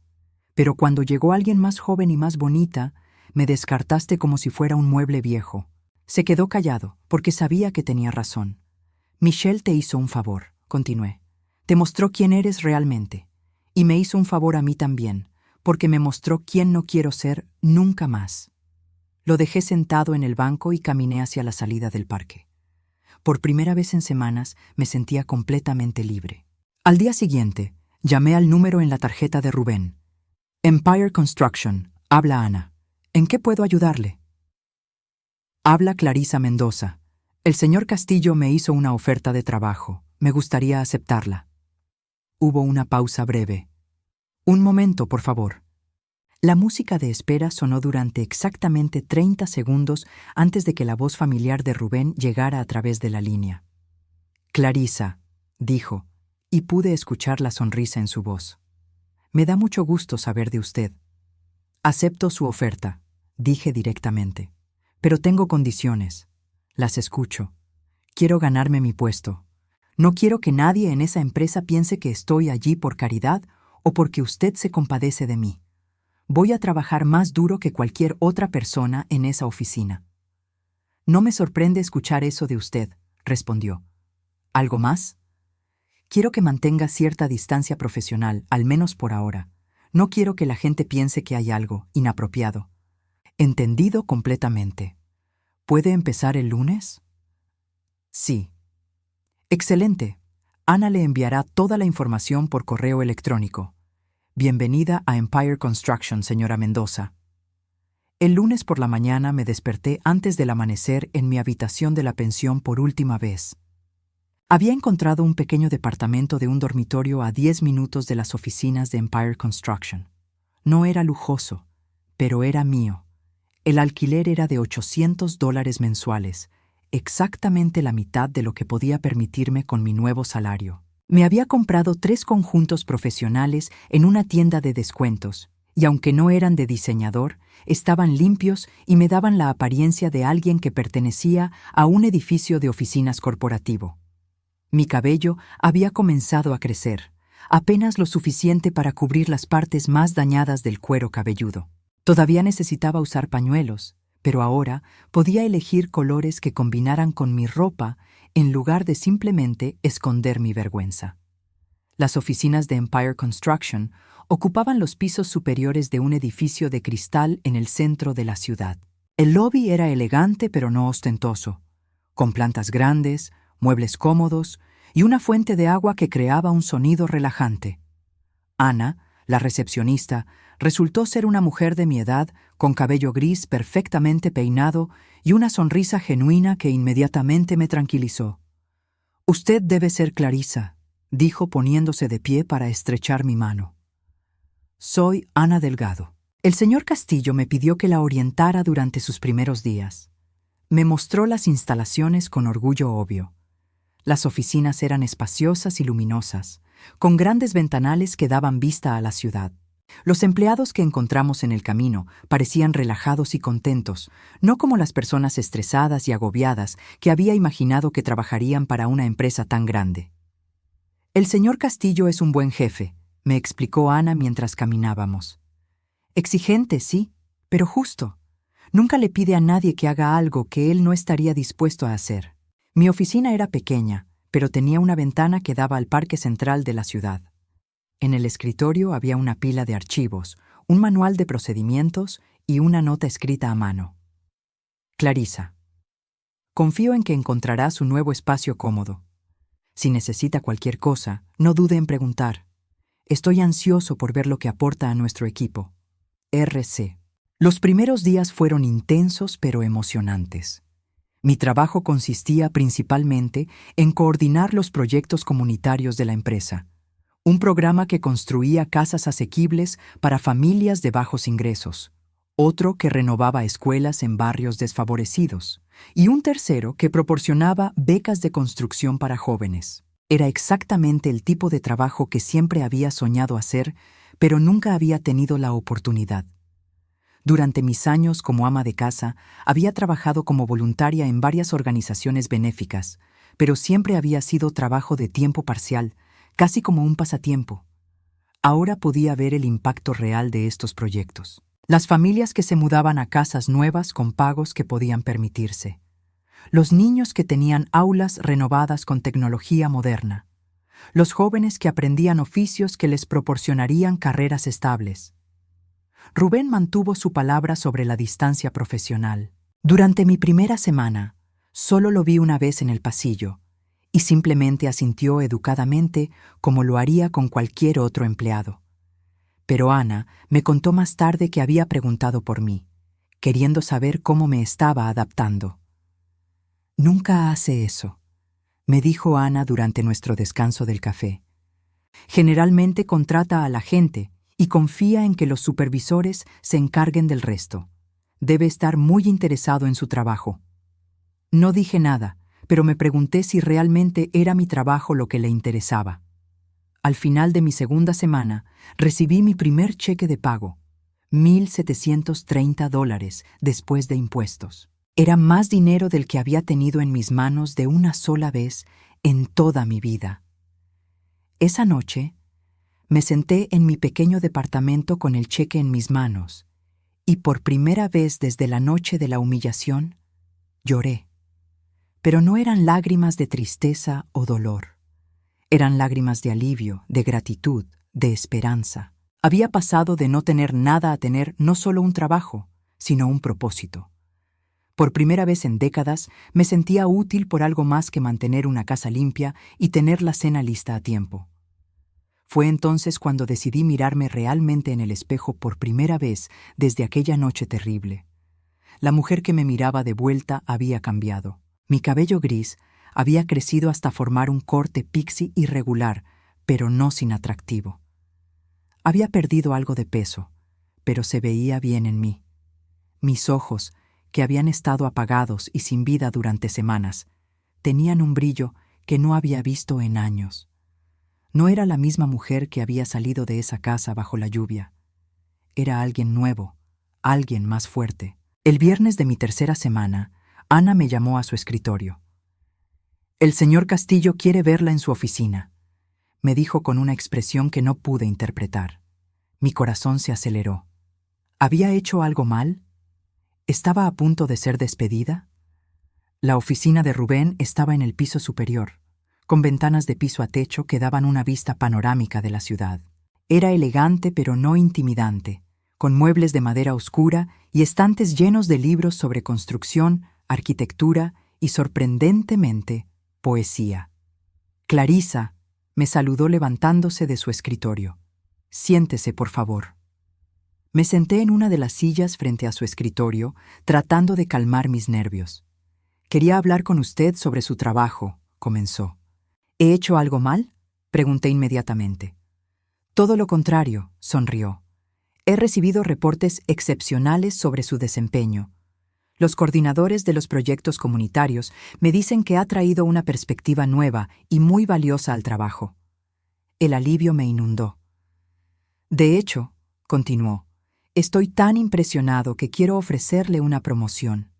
Pero cuando llegó alguien más joven y más bonita, me descartaste como si fuera un mueble viejo. Se quedó callado, porque sabía que tenía razón. Michelle te hizo un favor, continué. Te mostró quién eres realmente. Y me hizo un favor a mí también, porque me mostró quién no quiero ser nunca más. Lo dejé sentado en el banco y caminé hacia la salida del parque. Por primera vez en semanas me sentía completamente libre. Al día siguiente, llamé al número en la tarjeta de Rubén. Empire Construction, habla Ana. ¿En qué puedo ayudarle? Habla Clarisa Mendoza. El señor Castillo me hizo una oferta de trabajo. Me gustaría aceptarla. Hubo una pausa breve. Un momento, por favor. La música de espera sonó durante exactamente 30 segundos antes de que la voz familiar de Rubén llegara a través de la línea. Clarisa, dijo, y pude escuchar la sonrisa en su voz. Me da mucho gusto saber de usted. Acepto su oferta, dije directamente. Pero tengo condiciones. Las escucho. Quiero ganarme mi puesto. No quiero que nadie en esa empresa piense que estoy allí por caridad o porque usted se compadece de mí. Voy a trabajar más duro que cualquier otra persona en esa oficina. No me sorprende escuchar eso de usted, respondió. ¿Algo más? Quiero que mantenga cierta distancia profesional, al menos por ahora. No quiero que la gente piense que hay algo inapropiado. Entendido completamente. ¿Puede empezar el lunes? Sí. Excelente. Ana le enviará toda la información por correo electrónico. Bienvenida a Empire Construction, señora Mendoza. El lunes por la mañana me desperté antes del amanecer en mi habitación de la pensión por última vez. Había encontrado un pequeño departamento de un dormitorio a 10 minutos de las oficinas de Empire Construction. No era lujoso, pero era mío. El alquiler era de $800 mensuales, exactamente la mitad de lo que podía permitirme con mi nuevo salario. Me había comprado 3 conjuntos profesionales en una tienda de descuentos, y aunque no eran de diseñador, estaban limpios y me daban la apariencia de alguien que pertenecía a un edificio de oficinas corporativo. Mi cabello había comenzado a crecer, apenas lo suficiente para cubrir las partes más dañadas del cuero cabelludo. Todavía necesitaba usar pañuelos, pero ahora podía elegir colores que combinaran con mi ropa en lugar de simplemente esconder mi vergüenza. Las oficinas de Empire Construction ocupaban los pisos superiores de un edificio de cristal en el centro de la ciudad. El lobby era elegante pero no ostentoso, con plantas grandes, muebles cómodos y una fuente de agua que creaba un sonido relajante. Ana, la recepcionista, resultó ser una mujer de mi edad, con cabello gris perfectamente peinado y una sonrisa genuina que inmediatamente me tranquilizó. «Usted debe ser Clarisa», dijo poniéndose de pie para estrechar mi mano. «Soy Ana Delgado». El señor Castillo me pidió que la orientara durante sus primeros días. Me mostró las instalaciones con orgullo obvio. Las oficinas eran espaciosas y luminosas, con grandes ventanales que daban vista a la ciudad. Los empleados que encontramos en el camino parecían relajados y contentos, no como las personas estresadas y agobiadas que había imaginado que trabajarían para una empresa tan grande. «El señor Castillo es un buen jefe», me explicó Ana mientras caminábamos. «Exigente, sí, pero justo. Nunca le pide a nadie que haga algo que él no estaría dispuesto a hacer». Mi oficina era pequeña, pero tenía una ventana que daba al parque central de la ciudad. En el escritorio había una pila de archivos, un manual de procedimientos y una nota escrita a mano. Clarisa. Confío en que encontrará su nuevo espacio cómodo. Si necesita cualquier cosa, no dude en preguntar. Estoy ansioso por ver lo que aporta a nuestro equipo. R.C. Los primeros días fueron intensos pero emocionantes. Mi trabajo consistía principalmente en coordinar los proyectos comunitarios de la empresa, un programa que construía casas asequibles para familias de bajos ingresos, otro que renovaba escuelas en barrios desfavorecidos, y un tercero que proporcionaba becas de construcción para jóvenes. Era exactamente el tipo de trabajo que siempre había soñado hacer, pero nunca había tenido la oportunidad. Durante mis años como ama de casa, había trabajado como voluntaria en varias organizaciones benéficas, pero siempre había sido trabajo de tiempo parcial, casi como un pasatiempo. Ahora podía ver el impacto real de estos proyectos. Las familias que se mudaban a casas nuevas con pagos que podían permitirse. Los niños que tenían aulas renovadas con tecnología moderna. Los jóvenes que aprendían oficios que les proporcionarían carreras estables. Rubén mantuvo su palabra sobre la distancia profesional. Durante mi primera semana, solo lo vi una vez en el pasillo, y simplemente asintió educadamente como lo haría con cualquier otro empleado. Pero Ana me contó más tarde que había preguntado por mí, queriendo saber cómo me estaba adaptando. «Nunca hace eso», me dijo Ana durante nuestro descanso del café. «Generalmente contrata a la gente y confía en que los supervisores se encarguen del resto. Debe estar muy interesado en su trabajo». No dije nada, pero me pregunté si realmente era mi trabajo lo que le interesaba. Al final de mi segunda semana, recibí mi primer cheque de pago, $1,730 después de impuestos. Era más dinero del que había tenido en mis manos de una sola vez en toda mi vida. Esa noche, me senté en mi pequeño departamento con el cheque en mis manos, y por primera vez desde la noche de la humillación, lloré. Pero no eran lágrimas de tristeza o dolor. Eran lágrimas de alivio, de gratitud, de esperanza. Había pasado de no tener nada a tener no solo un trabajo, sino un propósito. Por primera vez en décadas, me sentía útil por algo más que mantener una casa limpia y tener la cena lista a tiempo. Fue entonces cuando decidí mirarme realmente en el espejo por primera vez desde aquella noche terrible. La mujer que me miraba de vuelta había cambiado. Mi cabello gris había crecido hasta formar un corte pixie irregular, pero no sin atractivo. Había perdido algo de peso, pero se veía bien en mí. Mis ojos, que habían estado apagados y sin vida durante semanas, tenían un brillo que no había visto en años. No era la misma mujer que había salido de esa casa bajo la lluvia. Era alguien nuevo, alguien más fuerte. El viernes de mi tercera semana, Ana me llamó a su escritorio. «El señor Castillo quiere verla en su oficina», me dijo con una expresión que no pude interpretar. Mi corazón se aceleró. ¿Había hecho algo mal? ¿Estaba a punto de ser despedida? La oficina de Rubén estaba en el piso superior, con ventanas de piso a techo que daban una vista panorámica de la ciudad. Era elegante pero no intimidante, con muebles de madera oscura y estantes llenos de libros sobre construcción, arquitectura y, sorprendentemente, poesía. «Clarisa», me saludó levantándose de su escritorio. «Siéntese, por favor». Me senté en una de las sillas frente a su escritorio, tratando de calmar mis nervios. «Quería hablar con usted sobre su trabajo», comenzó. «¿He hecho algo mal?», pregunté inmediatamente. «Todo lo contrario», sonrió. «He recibido reportes excepcionales sobre su desempeño. Los coordinadores de los proyectos comunitarios me dicen que ha traído una perspectiva nueva y muy valiosa al trabajo». El alivio me inundó. «De hecho», continuó, «estoy tan impresionado que quiero ofrecerle una promoción».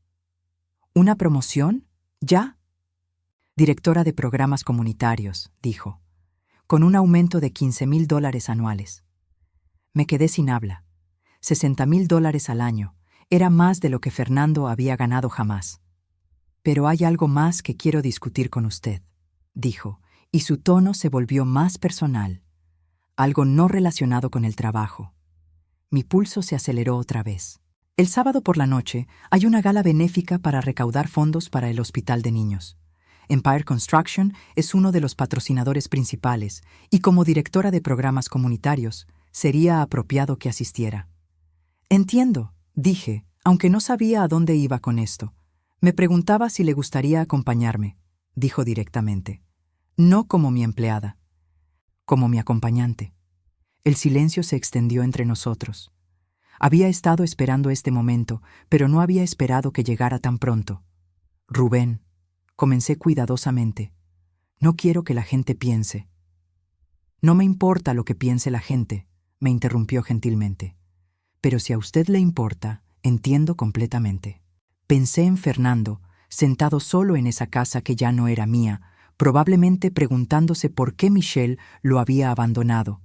«¿Una promoción? ¿Ya?». «Directora de programas comunitarios», dijo, «con un aumento de $15,000 anuales». Me quedé sin habla. $60,000 al año. Era más de lo que Fernando había ganado jamás. «Pero hay algo más que quiero discutir con usted», dijo, y su tono se volvió más personal. Algo no relacionado con el trabajo. Mi pulso se aceleró otra vez. El sábado por la noche hay una gala benéfica para recaudar fondos para el hospital de niños. Empire Construction es uno de los patrocinadores principales y como directora de programas comunitarios, sería apropiado que asistiera. «Entiendo», dije, aunque no sabía a dónde iba con esto. «Me preguntaba si le gustaría acompañarme», dijo directamente. «No como mi empleada, como mi acompañante». El silencio se extendió entre nosotros. Había estado esperando este momento, pero no había esperado que llegara tan pronto. «Rubén», comencé cuidadosamente, «no quiero que la gente piense». «No me importa lo que piense la gente», me interrumpió gentilmente. «Pero si a usted le importa, entiendo completamente». Pensé en Fernando, sentado solo en esa casa que ya no era mía, probablemente preguntándose por qué Michelle lo había abandonado.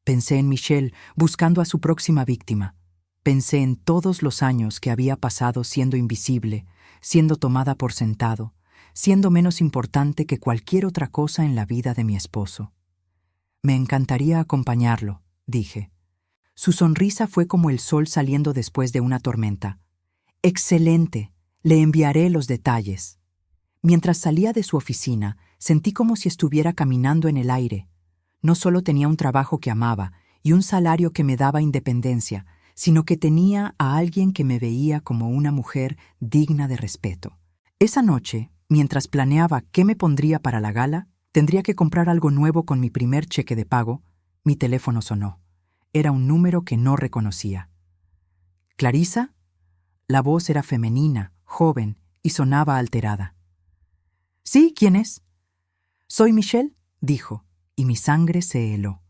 Pensé en Michelle buscando a su próxima víctima. Pensé en todos los años que había pasado siendo invisible, siendo tomada por sentado, siendo menos importante que cualquier otra cosa en la vida de mi esposo. «Me encantaría acompañarlo», dije. Su sonrisa fue como el sol saliendo después de una tormenta. «Excelente, le enviaré los detalles». Mientras salía de su oficina, sentí como si estuviera caminando en el aire. No solo tenía un trabajo que amaba y un salario que me daba independencia, sino que tenía a alguien que me veía como una mujer digna de respeto. Esa noche, mientras planeaba qué me pondría para la gala, tendría que comprar algo nuevo con mi primer cheque de pago, mi teléfono sonó. Era un número que no reconocía. ¿Clarisa? La voz era femenina, joven, y sonaba alterada. «Sí, ¿quién es?» «Soy Michelle», dijo, y mi sangre se heló.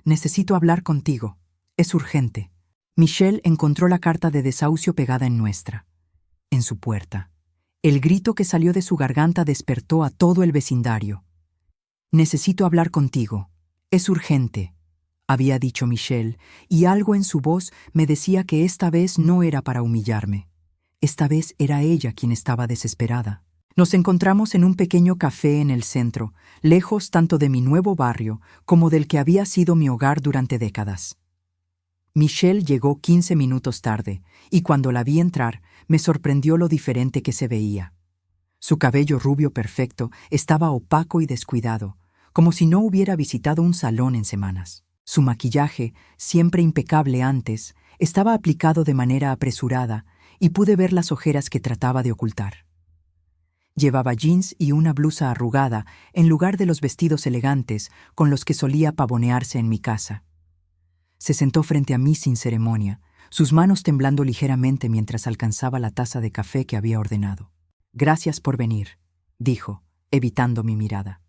«Necesito hablar contigo. Es urgente». Michelle encontró la carta de desahucio pegada en nuestra, en su puerta. El grito que salió de su garganta despertó a todo el vecindario. «Necesito hablar contigo. Es urgente», había dicho Michelle, y algo en su voz me decía que esta vez no era para humillarme. Esta vez era ella quien estaba desesperada. Nos encontramos en un pequeño café en el centro, lejos tanto de mi nuevo barrio como del que había sido mi hogar durante décadas. Michelle llegó 15 minutos tarde, y cuando la vi entrar, me sorprendió lo diferente que se veía. Su cabello rubio perfecto estaba opaco y descuidado, como si no hubiera visitado un salón en semanas. Su maquillaje, siempre impecable antes, estaba aplicado de manera apresurada, y pude ver las ojeras que trataba de ocultar. Llevaba jeans y una blusa arrugada en lugar de los vestidos elegantes con los que solía pavonearse en mi casa. Se sentó frente a mí sin ceremonia, sus manos temblando ligeramente mientras alcanzaba la taza de café que había ordenado. «Gracias por venir», dijo, evitando mi mirada.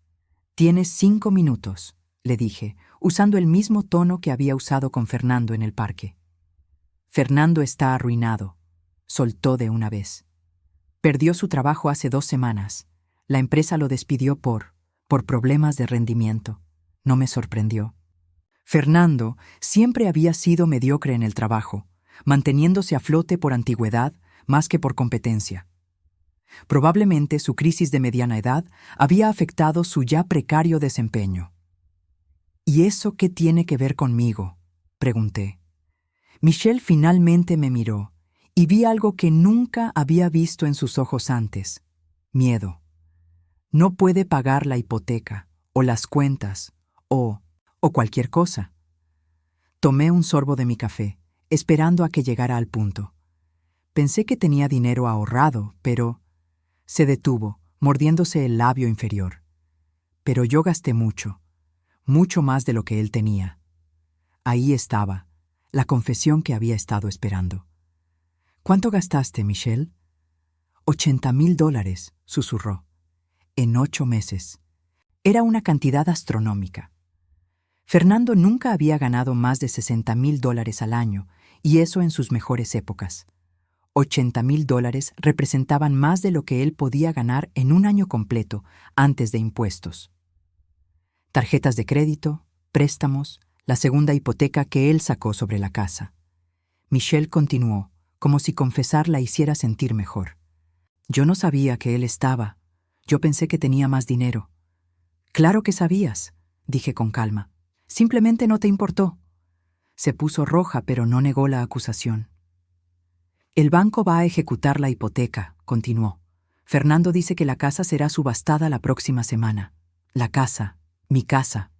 «Tienes 5 minutos», le dije, usando el mismo tono que había usado con Fernando en el parque. «Fernando está arruinado», soltó de una vez. «Perdió su trabajo hace 2 semanas. La empresa lo despidió por problemas de rendimiento». No me sorprendió. Fernando siempre había sido mediocre en el trabajo, manteniéndose a flote por antigüedad más que por competencia. Probablemente su crisis de mediana edad había afectado su ya precario desempeño. «¿Y eso qué tiene que ver conmigo?», pregunté. Michelle finalmente me miró, y vi algo que nunca había visto en sus ojos antes: miedo. No puede pagar la hipoteca, o las cuentas, o cualquier cosa. Tomé un sorbo de mi café, esperando a que llegara al punto. Pensé que tenía dinero ahorrado, pero... Se detuvo, mordiéndose el labio inferior. Pero yo gasté mucho, mucho más de lo que él tenía. Ahí estaba, la confesión que había estado esperando. «¿Cuánto gastaste, Michelle?» $80,000, susurró. «En 8 meses. Era una cantidad astronómica». Fernando nunca había ganado más de $60,000 al año, y eso en sus mejores épocas. $80,000 representaban más de lo que él podía ganar en un año completo, antes de impuestos. Tarjetas de crédito, préstamos, la segunda hipoteca que él sacó sobre la casa. Michelle continuó, como si confesar la hiciera sentir mejor. «Yo no sabía que él estaba. Yo pensé que tenía más dinero». «Claro que sabías», dije con calma. «Simplemente no te importó». Se puso roja, pero no negó la acusación. «El banco va a ejecutar la hipoteca», continuó. «Fernando dice que la casa será subastada la próxima semana. La casa, mi casa.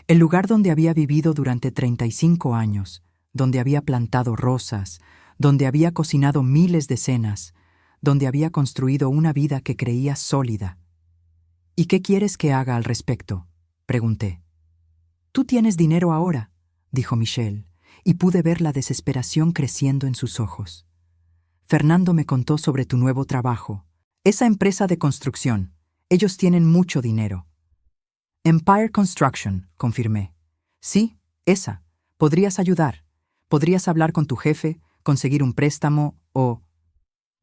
El lugar donde había vivido durante 35 años, donde había plantado rosas, donde había cocinado miles de cenas, donde había construido una vida que creía sólida». «¿Y qué quieres que haga al respecto?», pregunté. «Tú tienes dinero ahora», dijo Michelle, y pude ver la desesperación creciendo en sus ojos. «Fernando me contó sobre tu nuevo trabajo. Esa empresa de construcción. Ellos tienen mucho dinero». «Empire Construction», confirmé. «Sí, esa. Podrías ayudar. Podrías hablar con tu jefe, conseguir un préstamo o...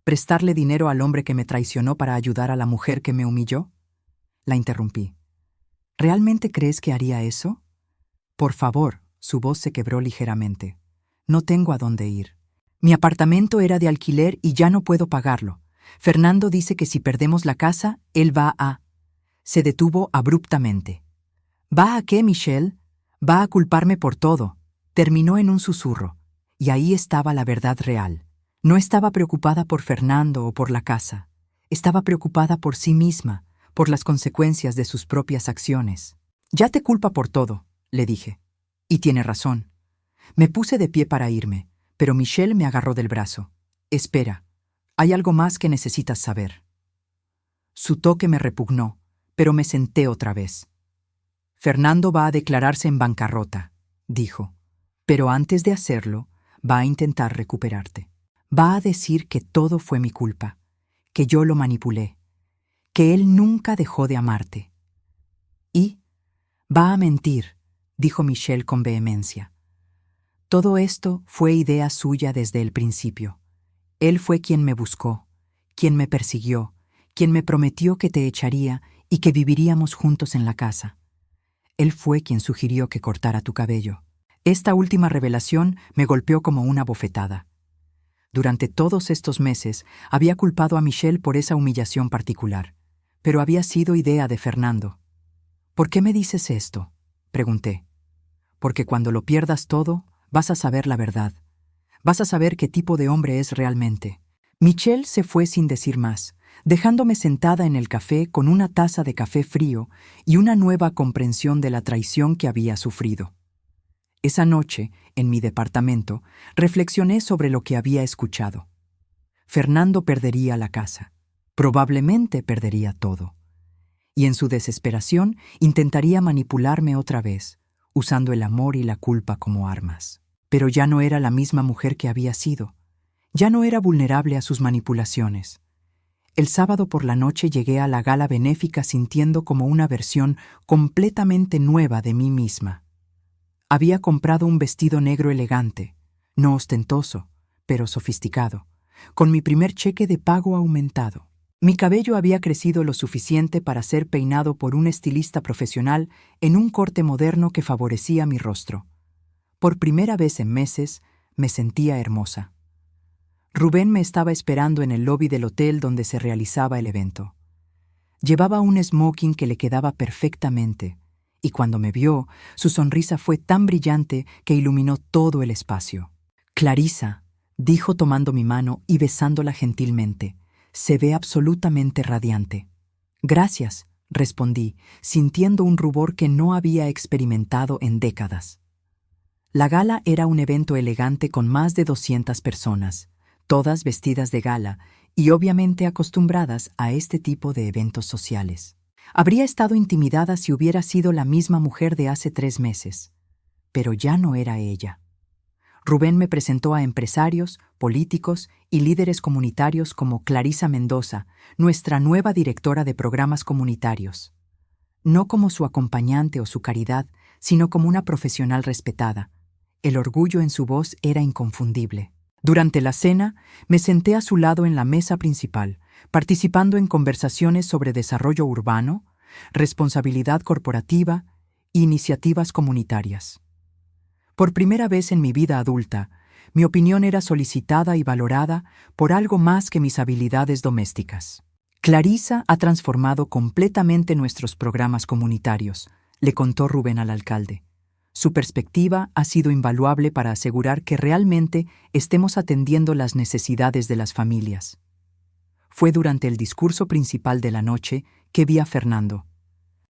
prestarle dinero al hombre que me traicionó para ayudar a la mujer que me humilló». La interrumpí. «¿Realmente crees que haría eso?» «Por favor», su voz se quebró ligeramente. «No tengo a dónde ir. Mi apartamento era de alquiler y ya no puedo pagarlo. Fernando dice que si perdemos la casa, él va a...». Se detuvo abruptamente. «¿Va a qué, Michelle? Va a culparme por todo. Terminó en un susurro, y ahí estaba la verdad real. No estaba preocupada por Fernando o por la casa. Estaba preocupada por sí misma, por las consecuencias de sus propias acciones. «Ya te culpa por todo», le dije. «Y tiene razón». Me puse de pie para irme, pero Michelle me agarró del brazo. «Espera, hay algo más que necesitas saber». Su toque me repugnó, pero me senté otra vez. «Fernando va a declararse en bancarrota», dijo. «Pero antes de hacerlo, va a intentar recuperarte. Va a decir que todo fue mi culpa, que yo lo manipulé, que él nunca dejó de amarte. Y va a mentir», dijo Michelle con vehemencia. «Todo esto fue idea suya desde el principio. Él fue quien me buscó, quien me persiguió, quien me prometió que te echaría y que viviríamos juntos en la casa. Él fue quien sugirió que cortara tu cabello». Esta última revelación me golpeó como una bofetada. Durante todos estos meses había culpado a Michelle por esa humillación particular, pero había sido idea de Fernando. «¿Por qué me dices esto?», pregunté. «Porque cuando lo pierdas todo, vas a saber la verdad. Vas a saber qué tipo de hombre es realmente». Michelle se fue sin decir más, dejándome sentada en el café con una taza de café frío y una nueva comprensión de la traición que había sufrido. Esa noche, en mi departamento, reflexioné sobre lo que había escuchado. Fernando perdería la casa. Probablemente perdería todo. Y en su desesperación intentaría manipularme otra vez, usando el amor y la culpa como armas. Pero ya no era la misma mujer que había sido. Ya no era vulnerable a sus manipulaciones. El sábado por la noche llegué a la gala benéfica sintiendo como una versión completamente nueva de mí misma. Había comprado un vestido negro elegante, no ostentoso, pero sofisticado, con mi primer cheque de pago aumentado. Mi cabello había crecido lo suficiente para ser peinado por un estilista profesional en un corte moderno que favorecía mi rostro. Por primera vez en meses, me sentía hermosa. Rubén me estaba esperando en el lobby del hotel donde se realizaba el evento. Llevaba un smoking que le quedaba perfectamente, y cuando me vio, su sonrisa fue tan brillante que iluminó todo el espacio. «Clarisa», dijo tomando mi mano y besándola gentilmente, «se ve absolutamente radiante». «Gracias», respondí, sintiendo un rubor que no había experimentado en décadas. La gala era un evento elegante con más de 200 personas, todas vestidas de gala y obviamente acostumbradas a este tipo de eventos sociales. Habría estado intimidada si hubiera sido la misma mujer de hace 3 meses, pero ya no era ella. Rubén me presentó a empresarios, políticos y líderes comunitarios como Clarisa Mendoza, nuestra nueva directora de programas comunitarios. No como su acompañante o su caridad, sino como una profesional respetada. El orgullo en su voz era inconfundible. Durante la cena, me senté a su lado en la mesa principal, participando en conversaciones sobre desarrollo urbano, responsabilidad corporativa e iniciativas comunitarias. Por primera vez en mi vida adulta, mi opinión era solicitada y valorada por algo más que mis habilidades domésticas. «Clarisa ha transformado completamente nuestros programas comunitarios», le contó Rubén al alcalde. «Su perspectiva ha sido invaluable para asegurar que realmente estemos atendiendo las necesidades de las familias». Fue durante el discurso principal de la noche que vi a Fernando.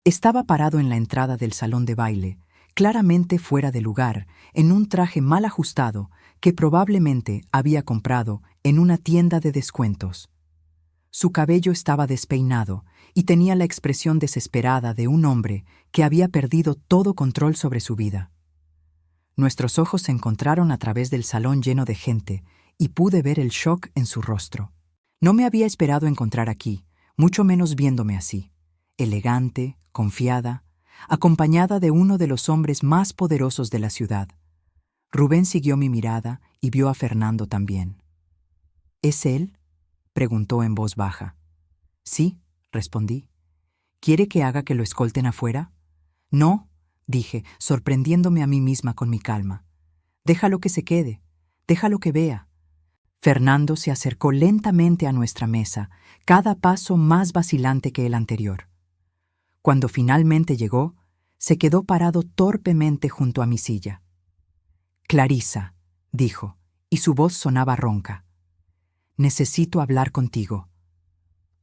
Estaba parado en la entrada del salón de baile, claramente fuera de lugar, en un traje mal ajustado que probablemente había comprado en una tienda de descuentos. Su cabello estaba despeinado y tenía la expresión desesperada de un hombre que había perdido todo control sobre su vida. Nuestros ojos se encontraron a través del salón lleno de gente y pude ver el shock en su rostro. No me había esperado encontrar aquí, mucho menos viéndome así, elegante, confiada, acompañada de uno de los hombres más poderosos de la ciudad. Rubén siguió mi mirada y vio a Fernando también. «¿Es él?», preguntó en voz baja. «Sí», respondí. «¿Quiere que haga que lo escolten afuera?». «No», dije, sorprendiéndome a mí misma con mi calma. «Déjalo que se quede, déjalo que vea». Fernando se acercó lentamente a nuestra mesa, cada paso más vacilante que el anterior. Cuando finalmente llegó, se quedó parado torpemente junto a mi silla. Clarisa, dijo, y su voz sonaba ronca. Necesito hablar contigo.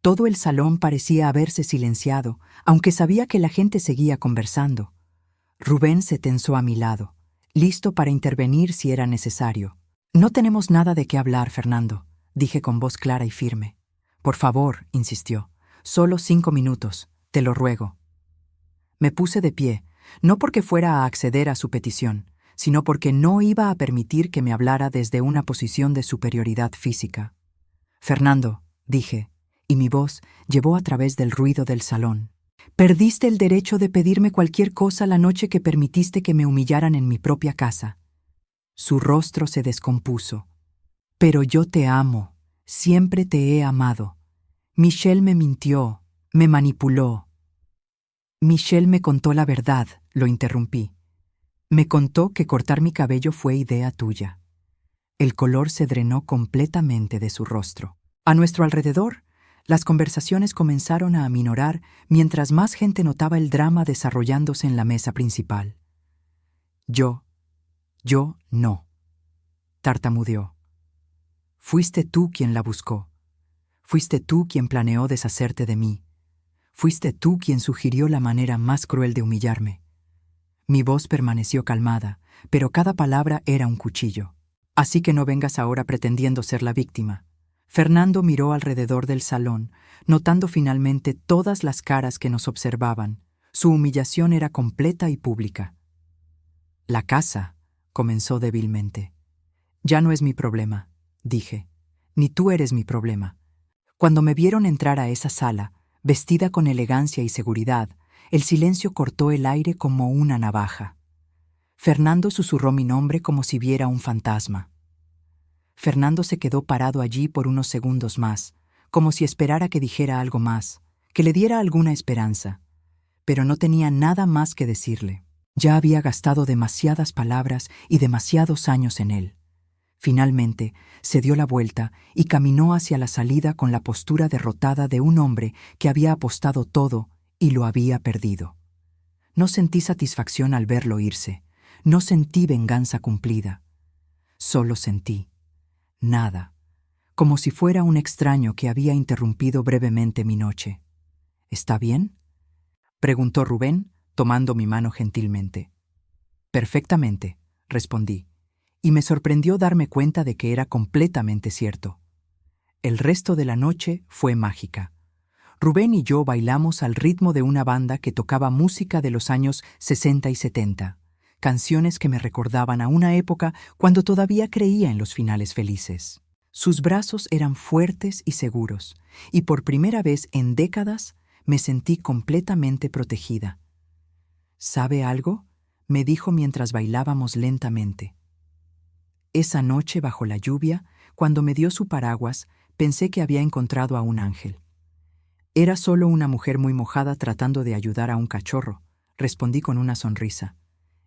Todo el salón parecía haberse silenciado, aunque sabía que la gente seguía conversando. Rubén se tensó a mi lado, listo para intervenir si era necesario. No tenemos nada de qué hablar, Fernando, dije con voz clara y firme. Por favor, insistió, solo 5 minutos, te lo ruego. Me puse de pie, no porque fuera a acceder a su petición, sino porque no iba a permitir que me hablara desde una posición de superioridad física. Fernando, dije, y mi voz llevó a través del ruido del salón. Perdiste el derecho de pedirme cualquier cosa la noche que permitiste que me humillaran en mi propia casa. Su rostro se descompuso. Pero yo te amo, siempre te he amado. Michelle me mintió, me manipuló. Michelle me contó la verdad, lo interrumpí. Me contó que cortar mi cabello fue idea tuya. El color se drenó completamente de su rostro. A nuestro alrededor, las conversaciones comenzaron a aminorar mientras más gente notaba el drama desarrollándose en la mesa principal. Yo no, tartamudeó. Fuiste tú quien la buscó. Fuiste tú quien planeó deshacerte de mí. Fuiste tú quien sugirió la manera más cruel de humillarme. Mi voz permaneció calmada, pero cada palabra era un cuchillo. Así que no vengas ahora pretendiendo ser la víctima. Fernando miró alrededor del salón, notando finalmente todas las caras que nos observaban. Su humillación era completa y pública. La casa, comenzó débilmente. Ya no es mi problema, dije. Ni tú eres mi problema. Cuando me vieron entrar a esa sala, vestida con elegancia y seguridad, el silencio cortó el aire como una navaja. Fernando susurró mi nombre como si viera un fantasma. Fernando se quedó parado allí por unos segundos más, como si esperara que dijera algo más, que le diera alguna esperanza. Pero no tenía nada más que decirle. Ya había gastado demasiadas palabras y demasiados años en él. Finalmente, se dio la vuelta y caminó hacia la salida con la postura derrotada de un hombre que había apostado todo y lo había perdido. No sentí satisfacción al verlo irse. No sentí venganza cumplida. Solo sentí nada, como si fuera un extraño que había interrumpido brevemente mi noche. ¿Está bien?, preguntó Rubén, tomando mi mano gentilmente. Perfectamente, respondí, y me sorprendió darme cuenta de que era completamente cierto. El resto de la noche fue mágica. Rubén y yo bailamos al ritmo de una banda que tocaba música de los años 60 y 70, canciones que me recordaban a una época cuando todavía creía en los finales felices. Sus brazos eran fuertes y seguros, y por primera vez en décadas me sentí completamente protegida. ¿Sabe algo?, me dijo mientras bailábamos lentamente. Esa noche bajo la lluvia, cuando me dio su paraguas, pensé que había encontrado a un ángel. Era solo una mujer muy mojada tratando de ayudar a un cachorro, respondí con una sonrisa.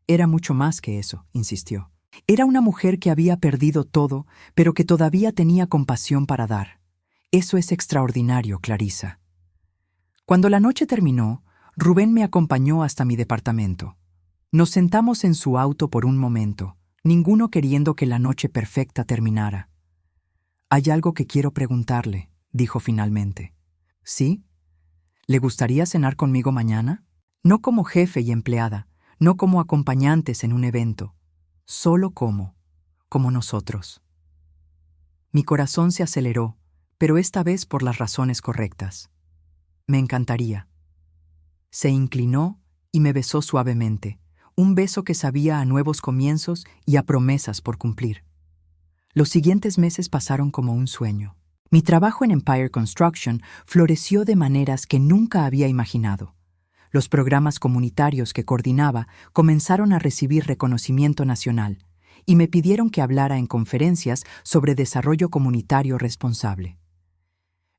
Era mucho más que eso, insistió. Era una mujer que había perdido todo, pero que todavía tenía compasión para dar. Eso es extraordinario, Clarisa. Cuando la noche terminó, Rubén me acompañó hasta mi departamento. Nos sentamos en su auto por un momento, ninguno queriendo que la noche perfecta terminara. «Hay algo que quiero preguntarle», dijo finalmente. «¿Sí? ¿Le gustaría cenar conmigo mañana? No como jefe y empleada, no como acompañantes en un evento, solo como nosotros». Mi corazón se aceleró, pero esta vez por las razones correctas. Me encantaría. Se inclinó y me besó suavemente, un beso que sabía a nuevos comienzos y a promesas por cumplir. Los siguientes meses pasaron como un sueño. Mi trabajo en Empire Construction floreció de maneras que nunca había imaginado. Los programas comunitarios que coordinaba comenzaron a recibir reconocimiento nacional y me pidieron que hablara en conferencias sobre desarrollo comunitario responsable.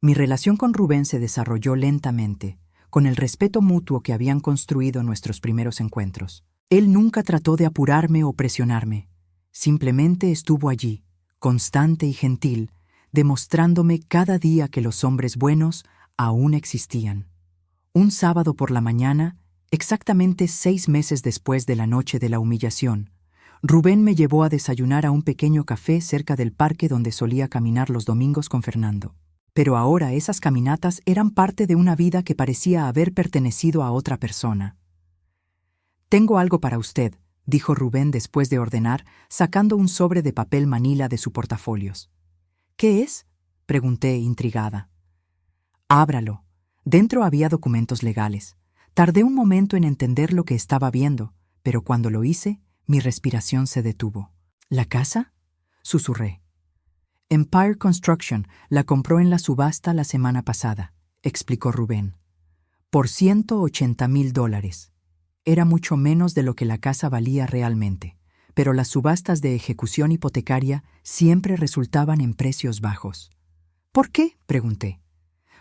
Mi relación con Rubén se desarrolló lentamente, con el respeto mutuo que habían construido nuestros primeros encuentros. Él nunca trató de apurarme o presionarme. Simplemente estuvo allí, constante y gentil, demostrándome cada día que los hombres buenos aún existían. Un sábado por la mañana, exactamente 6 meses después de la noche de la humillación, Rubén me llevó a desayunar a un pequeño café cerca del parque donde solía caminar los domingos con Fernando. Pero ahora esas caminatas eran parte de una vida que parecía haber pertenecido a otra persona. «Tengo algo para usted», dijo Rubén después de ordenar, sacando un sobre de papel manila de su portafolios. «¿Qué es?», pregunté, intrigada. «Ábralo». Dentro había documentos legales. Tardé un momento en entender lo que estaba viendo, pero cuando lo hice, mi respiración se detuvo. «¿La casa?», susurré. «Empire Construction la compró en la subasta la semana pasada», explicó Rubén. «Por $180,000. Era mucho menos de lo que la casa valía realmente, pero las subastas de ejecución hipotecaria siempre resultaban en precios bajos». «¿Por qué?», pregunté.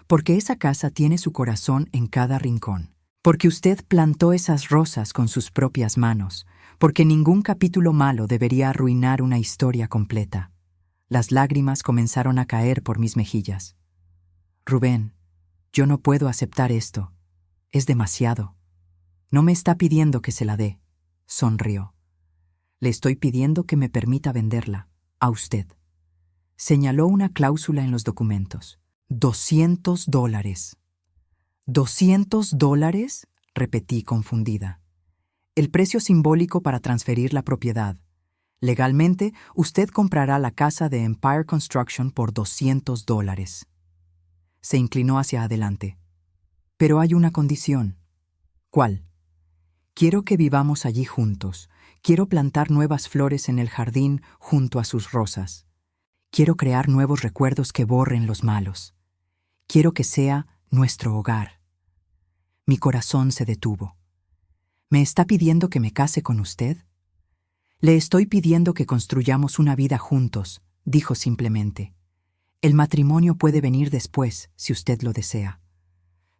«Porque esa casa tiene su corazón en cada rincón. Porque usted plantó esas rosas con sus propias manos. Porque ningún capítulo malo debería arruinar una historia completa». Las lágrimas comenzaron a caer por mis mejillas. «Rubén, yo no puedo aceptar esto. Es demasiado». «No me está pidiendo que se la dé», sonrió. «Le estoy pidiendo que me permita venderla, a usted». Señaló una cláusula en los documentos. $200. ¿$200?», repetí confundida. «El precio simbólico para transferir la propiedad. Legalmente, usted comprará la casa de Empire Construction por $200. Se inclinó hacia adelante. «Pero hay una condición». «¿Cuál?». «Quiero que vivamos allí juntos. Quiero plantar nuevas flores en el jardín junto a sus rosas. Quiero crear nuevos recuerdos que borren los malos. Quiero que sea nuestro hogar». Mi corazón se detuvo. «¿Me está pidiendo que me case con usted?». «Le estoy pidiendo que construyamos una vida juntos», dijo simplemente. «El matrimonio puede venir después, si usted lo desea.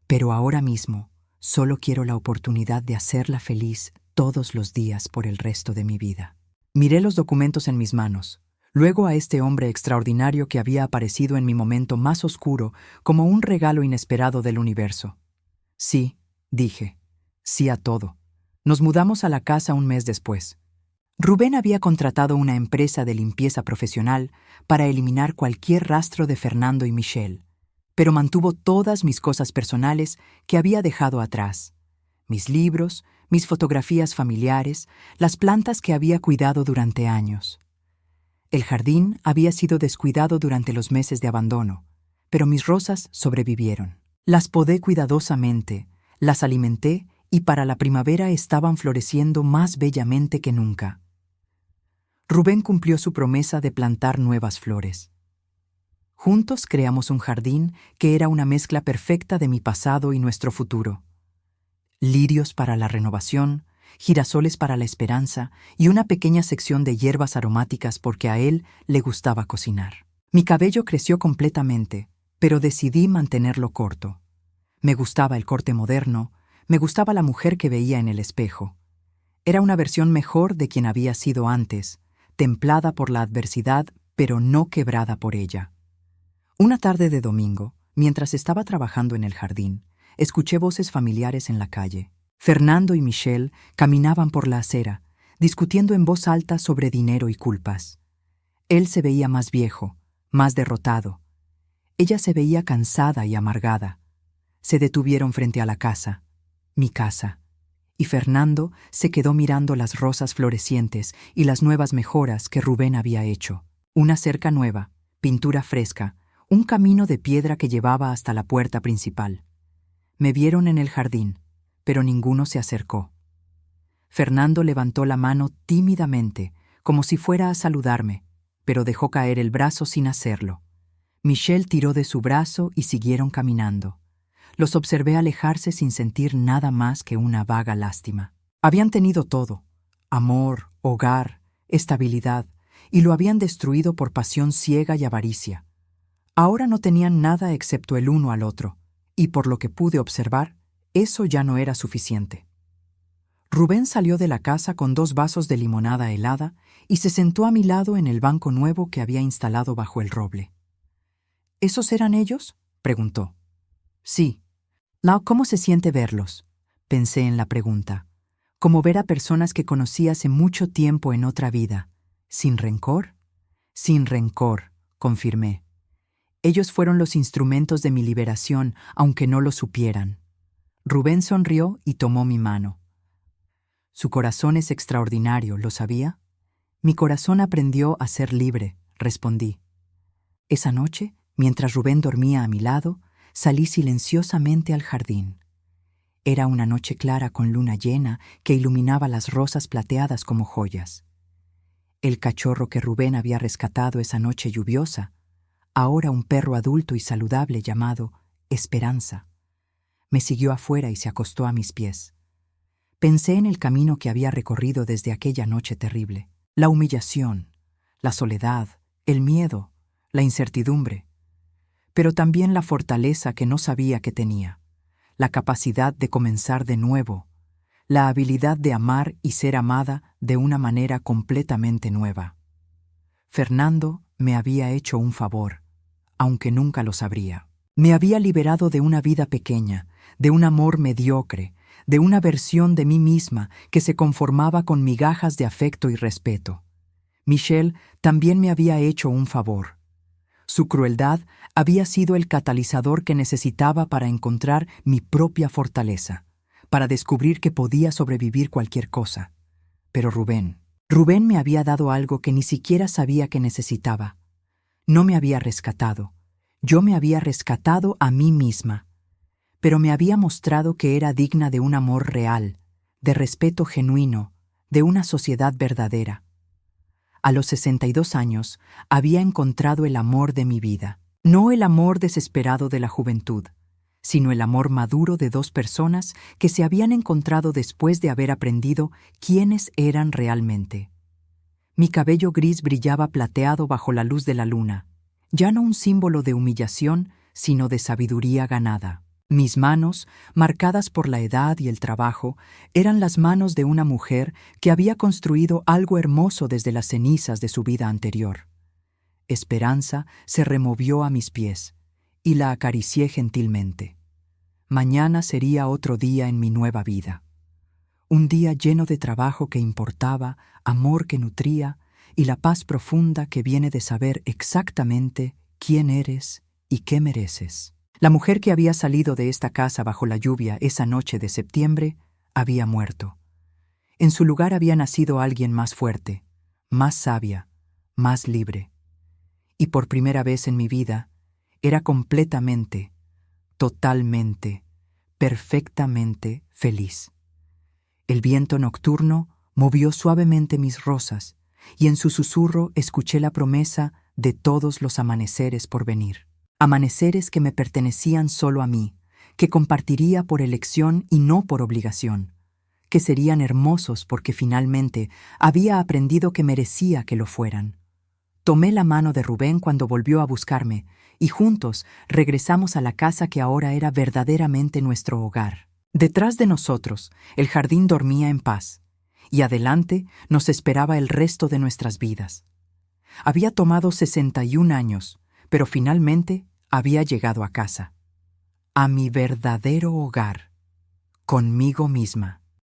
Pero ahora mismo, solo quiero la oportunidad de hacerla feliz todos los días por el resto de mi vida». Miré los documentos en mis manos, luego a este hombre extraordinario que había aparecido en mi momento más oscuro como un regalo inesperado del universo. «Sí», dije, «sí a todo». Nos mudamos a la casa un mes después. Rubén había contratado una empresa de limpieza profesional para eliminar cualquier rastro de Fernando y Michelle, pero mantuvo todas mis cosas personales que había dejado atrás: mis libros, mis fotografías familiares, las plantas que había cuidado durante años. El jardín había sido descuidado durante los meses de abandono, pero mis rosas sobrevivieron. Las podé cuidadosamente, las alimenté y para la primavera estaban floreciendo más bellamente que nunca. Rubén cumplió su promesa de plantar nuevas flores. Juntos creamos un jardín que era una mezcla perfecta de mi pasado y nuestro futuro. Lirios para la renovación, girasoles para la esperanza y una pequeña sección de hierbas aromáticas porque a él le gustaba cocinar. Mi cabello creció completamente, pero decidí mantenerlo corto. Me gustaba el corte moderno, me gustaba la mujer que veía en el espejo. Era una versión mejor de quien había sido antes, templada por la adversidad, pero no quebrada por ella. Una tarde de domingo, mientras estaba trabajando en el jardín, escuché voces familiares en la calle. Fernando y Michelle caminaban por la acera, discutiendo en voz alta sobre dinero y culpas. Él se veía más viejo, más derrotado. Ella se veía cansada y amargada. Se detuvieron frente a la casa, mi casa, y Fernando se quedó mirando las rosas florecientes y las nuevas mejoras que Rubén había hecho. Una cerca nueva, pintura fresca, un camino de piedra que llevaba hasta la puerta principal. Me vieron en el jardín, pero ninguno se acercó. Fernando levantó la mano tímidamente, como si fuera a saludarme, pero dejó caer el brazo sin hacerlo. Michelle tiró de su brazo y siguieron caminando. Los observé alejarse sin sentir nada más que una vaga lástima. Habían tenido todo: amor, hogar, estabilidad, y lo habían destruido por pasión ciega y avaricia. Ahora no tenían nada excepto el uno al otro, y por lo que pude observar, eso ya no era suficiente. Rubén salió de la casa con 2 vasos de limonada helada y se sentó a mi lado en el banco nuevo que había instalado bajo el roble. ¿Esos eran ellos?, preguntó. Sí. «Lau, ¿cómo se siente verlos?», pensé en la pregunta. como ver a personas que conocí hace mucho tiempo en otra vida. ¿Sin rencor? Sin rencor, confirmé. Ellos fueron los instrumentos de mi liberación, aunque no lo supieran. Rubén sonrió y tomó mi mano. Su corazón es extraordinario, ¿lo sabía? Mi corazón aprendió a ser libre, respondí. Esa noche, mientras Rubén dormía a mi lado, salí silenciosamente al jardín. Era una noche clara con luna llena que iluminaba las rosas plateadas como joyas. El cachorro que Rubén había rescatado esa noche lluviosa, ahora un perro adulto y saludable llamado Esperanza, me siguió afuera y se acostó a mis pies. Pensé en el camino que había recorrido desde aquella noche terrible. La humillación, la soledad, el miedo, la incertidumbre, pero también la fortaleza que no sabía que tenía, la capacidad de comenzar de nuevo, la habilidad de amar y ser amada de una manera completamente nueva. Fernando me había hecho un favor, aunque nunca lo sabría. Me había liberado de una vida pequeña, de un amor mediocre, de una versión de mí misma que se conformaba con migajas de afecto y respeto. Michelle también me había hecho un favor. Su crueldad había sido el catalizador que necesitaba para encontrar mi propia fortaleza, para descubrir que podía sobrevivir cualquier cosa. Pero Rubén me había dado algo que ni siquiera sabía que necesitaba. No me había rescatado. Yo me había rescatado a mí misma. Pero me había mostrado que era digna de un amor real, de respeto genuino, de una sociedad verdadera. A los 62 años había encontrado el amor de mi vida. No el amor desesperado de la juventud, sino el amor maduro de dos personas que se habían encontrado después de haber aprendido quiénes eran realmente. Mi cabello gris brillaba plateado bajo la luz de la luna, ya no un símbolo de humillación, sino de sabiduría ganada. Mis manos, marcadas por la edad y el trabajo, eran las manos de una mujer que había construido algo hermoso desde las cenizas de su vida anterior. Esperanza se removió a mis pies y la acaricié gentilmente. Mañana sería otro día en mi nueva vida. Un día lleno de trabajo que importaba, amor que nutría y la paz profunda que viene de saber exactamente quién eres y qué mereces. La mujer que había salido de esta casa bajo la lluvia esa noche de septiembre había muerto. En su lugar había nacido alguien más fuerte, más sabia, más libre. Y por primera vez en mi vida, era completamente, totalmente, perfectamente feliz. El viento nocturno movió suavemente mis rosas, y en su susurro escuché la promesa de todos los amaneceres por venir. Amaneceres que me pertenecían solo a mí, que compartiría por elección y no por obligación, que serían hermosos porque finalmente había aprendido que merecía que lo fueran. Tomé la mano de Rubén cuando volvió a buscarme, y juntos regresamos a la casa que ahora era verdaderamente nuestro hogar. Detrás de nosotros, el jardín dormía en paz, y adelante nos esperaba el resto de nuestras vidas. Había tomado 61 años, pero finalmente había llegado a casa, a mi verdadero hogar, conmigo misma.